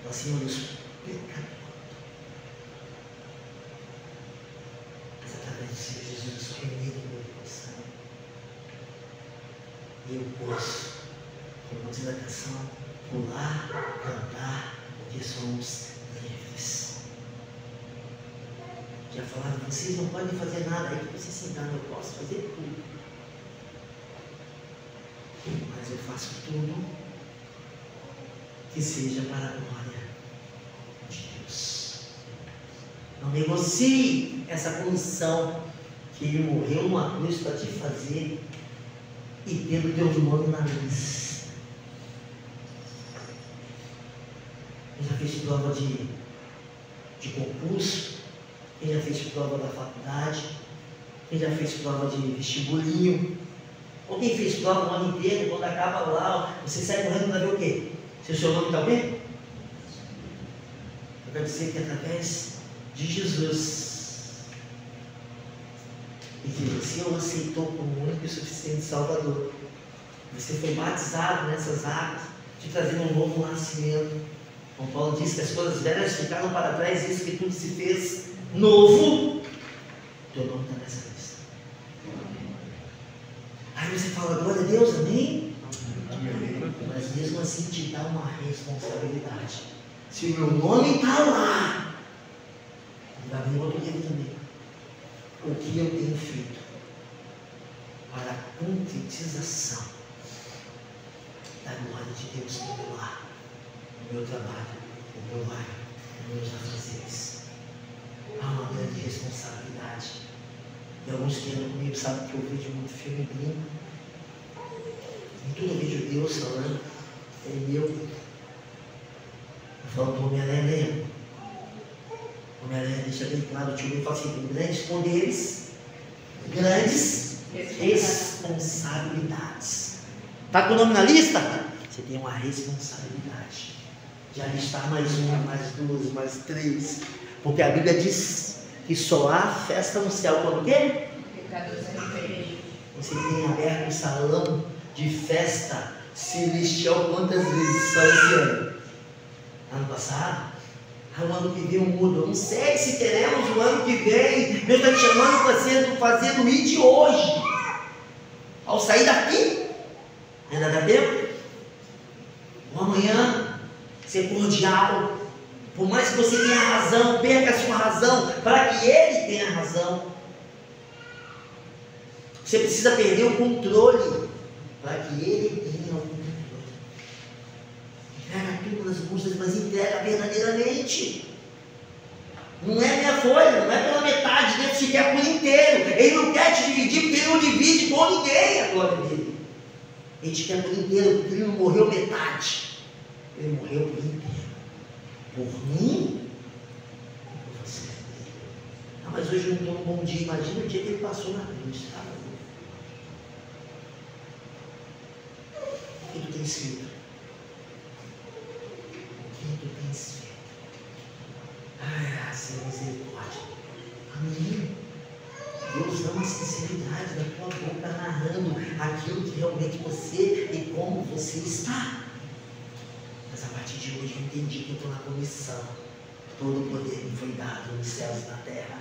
Para Senhor dos pecadores. Mas através do Senhor Jesus, eu sou remido no meu coração. E eu posso, como diz a canção, pular, cantar, porque somos livres. Já falaram, vocês não podem fazer nada, aí que vocês sentaram, eu posso fazer tudo. Mas eu faço tudo que seja para a glória de Deus. Não negocie essa comissão que Ele morreu numa cruz para te fazer e tendo teu nome na luz. Eu já fiz prova de concurso, quem já fez prova da faculdade, quem já fez prova de vestibulinho, ou quem fez prova o ano inteiro, quando acaba lá, você sai correndo para ver o quê? Se o seu nome está bem? Eu quero dizer que através de Jesus, e que você o aceitou como único e suficiente Salvador, você foi batizado nessas águas, te trazendo um novo nascimento. Como Paulo disse que as coisas velhas ficaram para trás, isso que tudo se fez novo. Teu nome está nessa lista. Aí você fala, glória a Deus, amém? Mas mesmo assim te dá uma responsabilidade. Se o meu nome está lá, vai vir outro livro também. O que eu tenho feito para a concretização da glória de Deus no meu lar, no meu trabalho, no meu bairro, nos meus afazeres. Há uma grande responsabilidade. E alguns que andam comigo sabem que eu vejo muito filme gringo. Em tudo eu vejo Deus falando, é meu. Eu falo para o Homem-Aranha, Homem-Aranha deixa bem claro, o tio Ben fala assim, tem grandes poderes, grandes responsabilidades. Está com o nome na lista? Você tem uma responsabilidade de alistar mais uma, mais duas, mais três. Porque a Bíblia diz que só há festa no céu quando o quê? Você tem aberto um salão de festa celestial quantas vezes só esse ano? Ano passado? O ano que vem eu mudo. Eu não sei se teremos o ano que vem. Deus está te chamando para fazer o ID hoje. Ao sair daqui, ainda dá tempo? Ou amanhã, ser cordial. Por mais que você tenha razão, perca a sua razão, para que ele tenha razão. Você precisa perder o controle, para que ele tenha o controle. Entrega tudo nas custas, mas entrega verdadeiramente. Não é minha folha, não é pela metade, Deus te quer por inteiro. Ele não quer te dividir, porque ele não divide com ninguém a glória dele. Ele te quer por inteiro, porque ele não morreu metade. Ele morreu por inteiro. Por mim e por você. Ah, mas hoje eu não estou num bom dia. Imagina o dia que ele passou na cruz. O que tu tens feito? O que tu tens feito? Ah, Senhor, misericórdia. Amém. Deus dá uma sinceridade da tua boca narrando aquilo que realmente você e como você está. Mas a partir de hoje eu entendi que eu estou na comissão. Todo o poder me foi dado nos céus e na terra.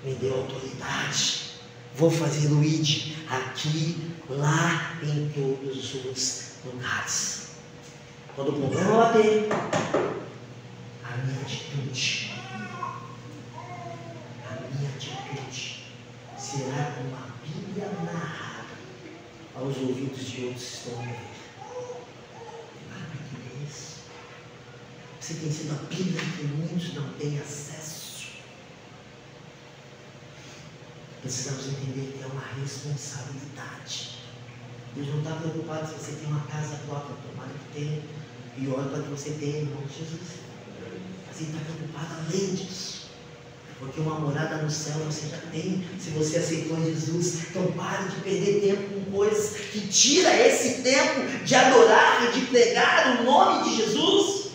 Me deu autoridade. Vou fazer o ID aqui, lá, em todos os lugares. Quando o problema bater, a minha atitude minha atitude será como a Bíblia narrada aos ouvidos de outros que estão me vendo. Ah, que é isso? Você tem sido a Bíblia que muitos não têm acesso. Precisamos entender que é uma responsabilidade. Deus não está preocupado se você tem uma casa própria, tomara que tenha, e ora para que você tenha, em nome de Jesus. Mas Ele está preocupado além disso. Porque uma morada no céu você já tem, se você aceitou Jesus. Então pare de perder tempo com coisas que tira esse tempo de adorar e de pregar o nome de Jesus.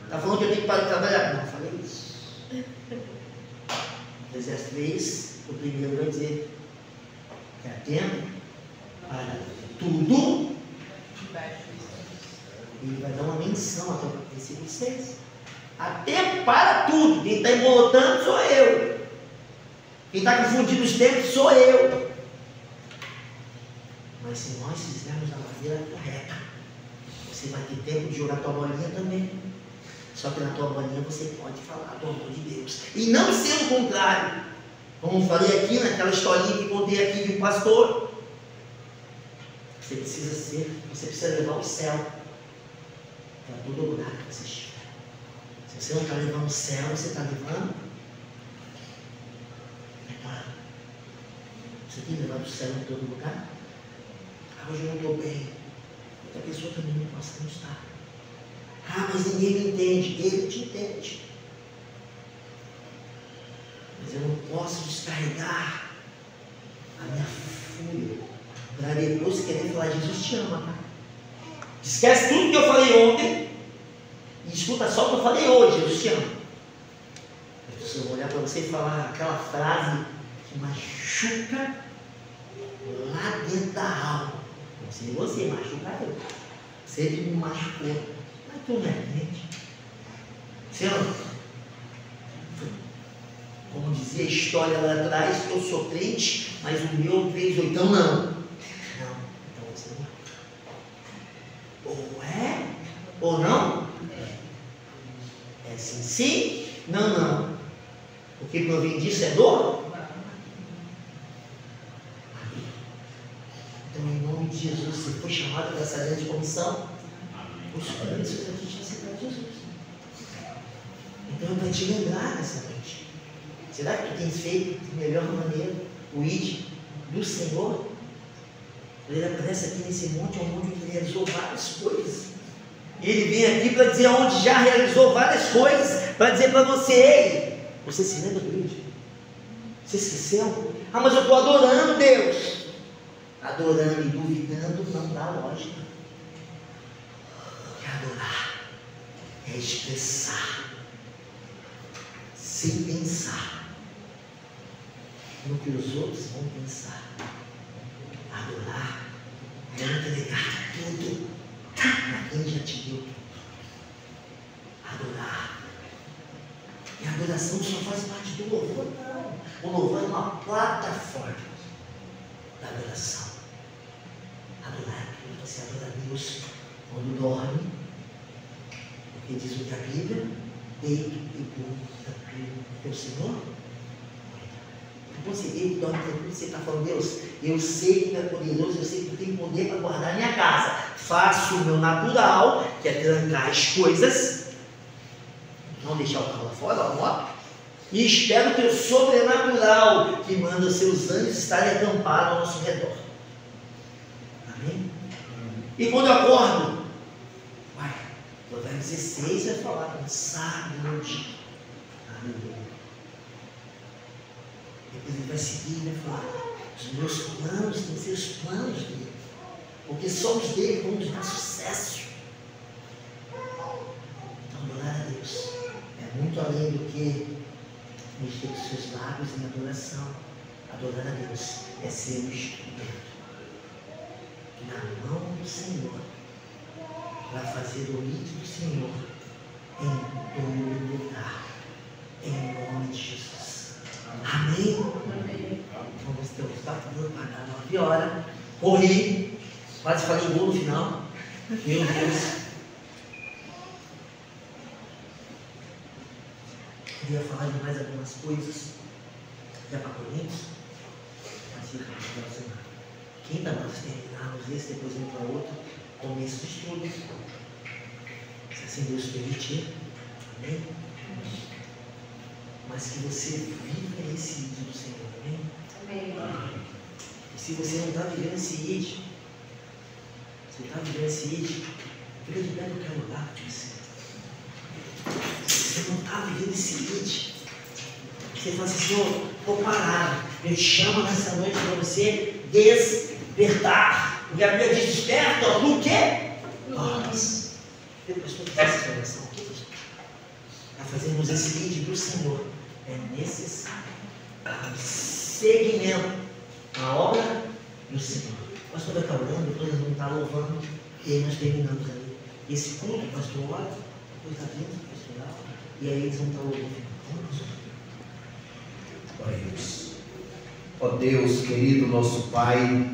Está falando que eu tenho que parar de trabalhar? Não, falei isso. Eclesiastes 3, o primeiro vai dizer que há tempo para tudo. Ele vai dar uma menção até o versículo 6. Há tempo para tudo. Quem está embolotando sou eu. Quem está confundindo os tempos sou eu. Mas se nós fizermos da maneira correta, você vai ter tempo de jogar tua bolinha também. Só que na tua bolinha você pode falar do amor de Deus. E não ser o contrário. Como falei aqui naquela historinha que contei aqui de um pastor. Você precisa levar o céu para todo lugar que você estiver. Se você não está levando o céu, você está levando. É claro. Você tem levado o céu em todo lugar? Ah, hoje eu não estou bem. Outra pessoa também não possa não estar. Ah, mas ninguém me entende. Ele te entende. Mas eu não posso descarregar a minha fúria para depois querer falar, Jesus te ama, tá? Esquece tudo que eu falei ontem e escuta só o que eu falei hoje, Jesus te ama. Eu preciso olhar para você e falar aquela frase que machuca lá dentro da alma. Não sei você, machuca eu. Sempre me machucou. Mas tu não é crente. Você não? Como dizia a história lá atrás, eu sou crente, mas o meu 3/8 não. Não, então você não é. Ou é, ou não. É sim, sim, não, não. O que provém disso é dor? Então, em nome de Jesus, você foi chamado para essa grande comissão. Os crentes aqui já aceitaram Jesus. Então, é para te lembrar dessa noite. Será que tu tens feito de melhor maneira o ID do Senhor? Ele aparece aqui nesse monte, é um monte onde ele realizou várias coisas. E ele vem aqui para dizer onde já realizou várias coisas, para dizer para você, ei, você se lembra do ID? Você esqueceu? Ah, mas eu estou adorando Deus. Adorando e duvidando não dá lógica. É adorar, é expressar, sem pensar no que os outros vão pensar. Adorar é entregar tudo para quem já te deu tudo. Adorar. E a adoração só faz parte do louvor, não. O louvor é uma plataforma da adoração. Adorar é tudo. Você adora a Deus quando dorme, porque diz o que a Bíblia, deito e durmo tranquilo, teu Senhor. Você deita e dorme tranquilo, você está falando, Deus, eu sei que tu é poderoso, eu sei que tu tem poder para guardar a minha casa. Faço o meu natural, que é trancar as coisas, não deixar o carro lá fora, a moto, e espero o teu sobrenatural, que manda os seus anjos estarem acampados ao nosso redor. Amém? E quando eu acordo, vai, Provérbios 16 vai falar, cansado no dia. Aleluia. Depois ele vai seguir e vai falar, os meus planos têm que ser os planos dele, porque só os dele vão nos dar sucesso. Então adorar a Deus é muito além do que mexer com seus lábios em adoração. Adorar a Deus é ser um instrumento na mão do Senhor, para fazer o ídolo do Senhor em todo lugar, em nome de Jesus. Amém? Amém. Vamos ter o status para 9 horas. Corri, quase falei gol no final. Meu Deus. Queria falar de mais algumas coisas. vai para Coríntios, mas fica na próxima quinta, nós terminarmos esse, depois vem para outro, começo de estudo. Se assim Deus permitir, amém? Mas que você viva esse ídolo do Senhor, amém? Amém. E se você não está vivendo esse ídolo, você está vivendo esse ídolo, fica de pé no que eu lugar para você. Se você não está vivendo esse ídolo, você fala assim, Senhor, vou parar. Eu te chamo nessa noite para você despertar. Porque a Bíblia diz, desperta no quê? Nós. Eu estou fazendo essa oração aqui. Para fazermos esse vídeo do Senhor, é necessário seguimento à obra do Senhor. O pastor vai estar orando, todos vão estar louvando, e aí nós terminamos ali. Esse culto, o pastor ora, depois a bênção pastoral, e aí eles vão estar louvando. Oremos. Ó Deus, querido nosso Pai,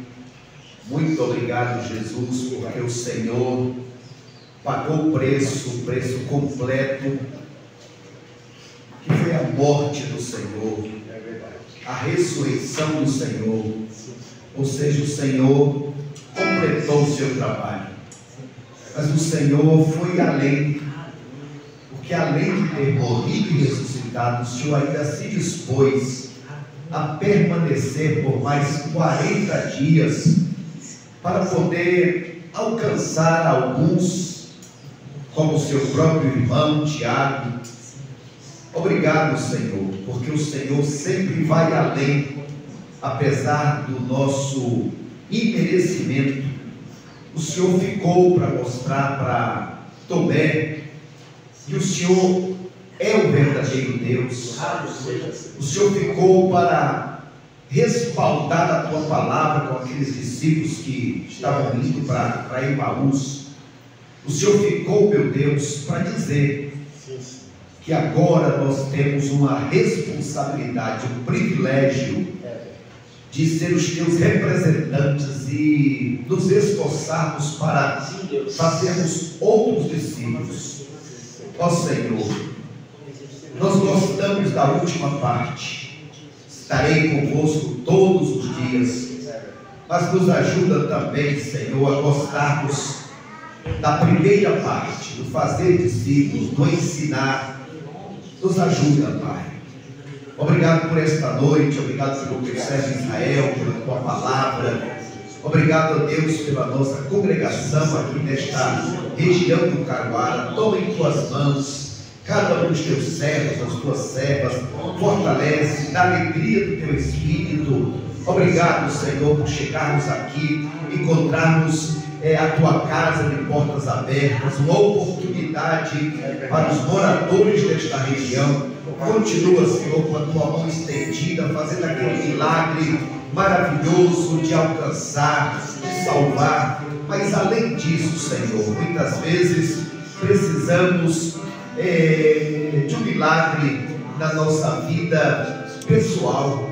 muito obrigado, Jesus, porque o Senhor pagou o preço completo, que foi a morte do Senhor, a ressurreição do Senhor. Ou seja, o Senhor completou o seu trabalho. Mas o Senhor foi além, porque além de ter morrido e ressuscitado, o Senhor ainda se dispôs a permanecer por mais 40 dias para poder alcançar alguns, como seu próprio irmão Tiago. Obrigado, Senhor, porque o Senhor sempre vai além, apesar do nosso imerecimento. O Senhor ficou para mostrar para Tomé que o Senhor é o verdadeiro Deus. O Senhor ficou para respaldar a tua palavra com aqueles discípulos que estavam indo para Emaús. O Senhor ficou, meu Deus, para dizer que agora nós temos uma responsabilidade, um privilégio de ser os teus representantes e nos esforçarmos para fazermos outros discípulos. Ó Senhor, nós gostamos da última parte. Estarei convosco todos os dias, mas nos ajuda também, Senhor, a gostarmos da primeira parte, do fazer discípulos, do ensinar. Nos ajuda, Pai. Obrigado por esta noite, obrigado pelo teu servo Israel, pela tua palavra. Obrigado a Deus pela nossa congregação aqui nesta região do Caruara. Toma em tuas mãos cada um dos teus servos, das tuas servas, fortalece, dá alegria do teu Espírito. Obrigado, Senhor, por chegarmos aqui, encontrarmos a tua casa de portas abertas, uma oportunidade para os moradores desta região. Continua, Senhor, com a tua mão estendida, fazendo aquele milagre maravilhoso de alcançar, de salvar. Mas além disso, Senhor, muitas vezes precisamos de um milagre na nossa vida pessoal,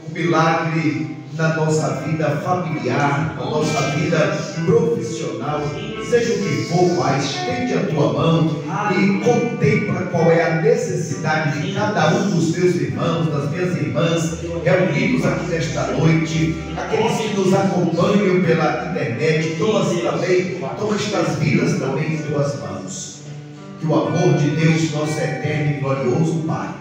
um milagre na nossa vida familiar, na nossa vida profissional, seja o que for, Pai, estende a tua mão e contempla qual é a necessidade de cada um dos meus irmãos, das minhas irmãs, reunidos aqui nesta noite, aqueles que nos acompanham pela internet. Toma estas vidas também em tuas mãos. Que o amor de Deus, nosso eterno e glorioso Pai,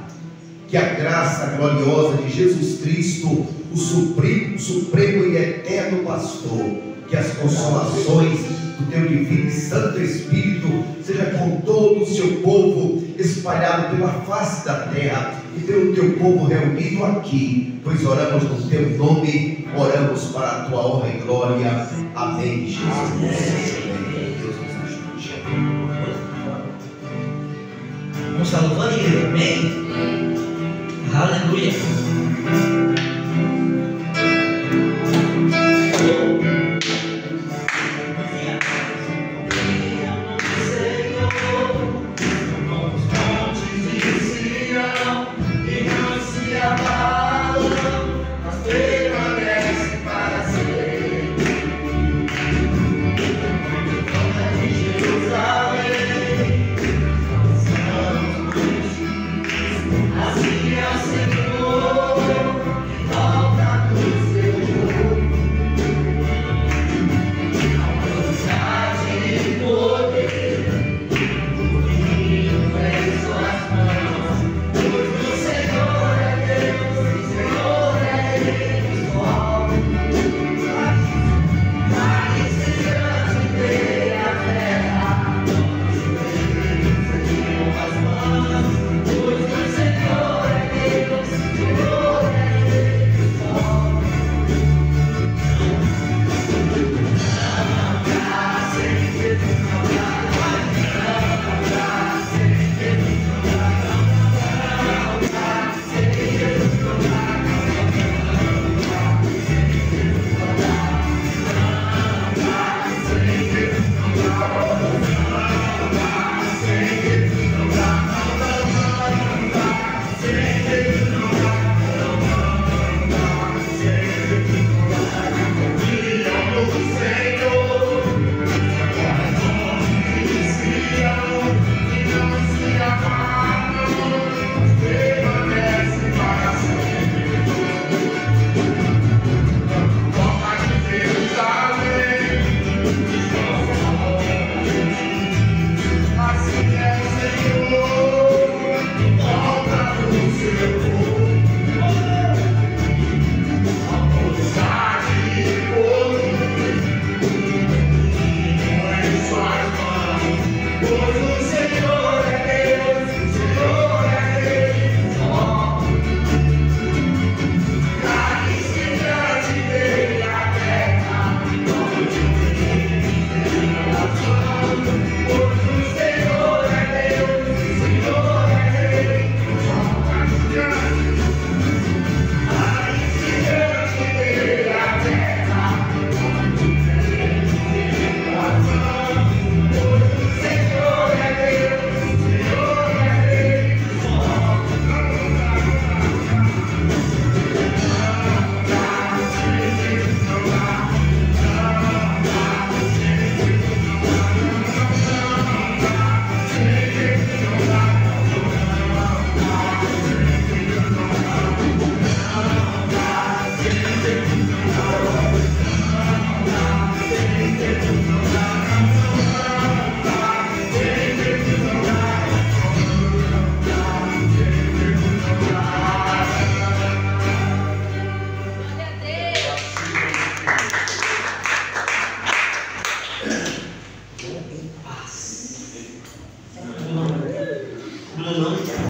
que a graça gloriosa de Jesus Cristo, o supremo e eterno pastor, que as consolações do teu divino e santo Espírito seja com todo o seu povo espalhado pela face da terra e pelo teu povo reunido aqui, pois oramos no teu nome, oramos para a tua honra e glória. Amém, Jesus. Amém. Deus nos ajude. Vamos estar louvando, igreja? Amém?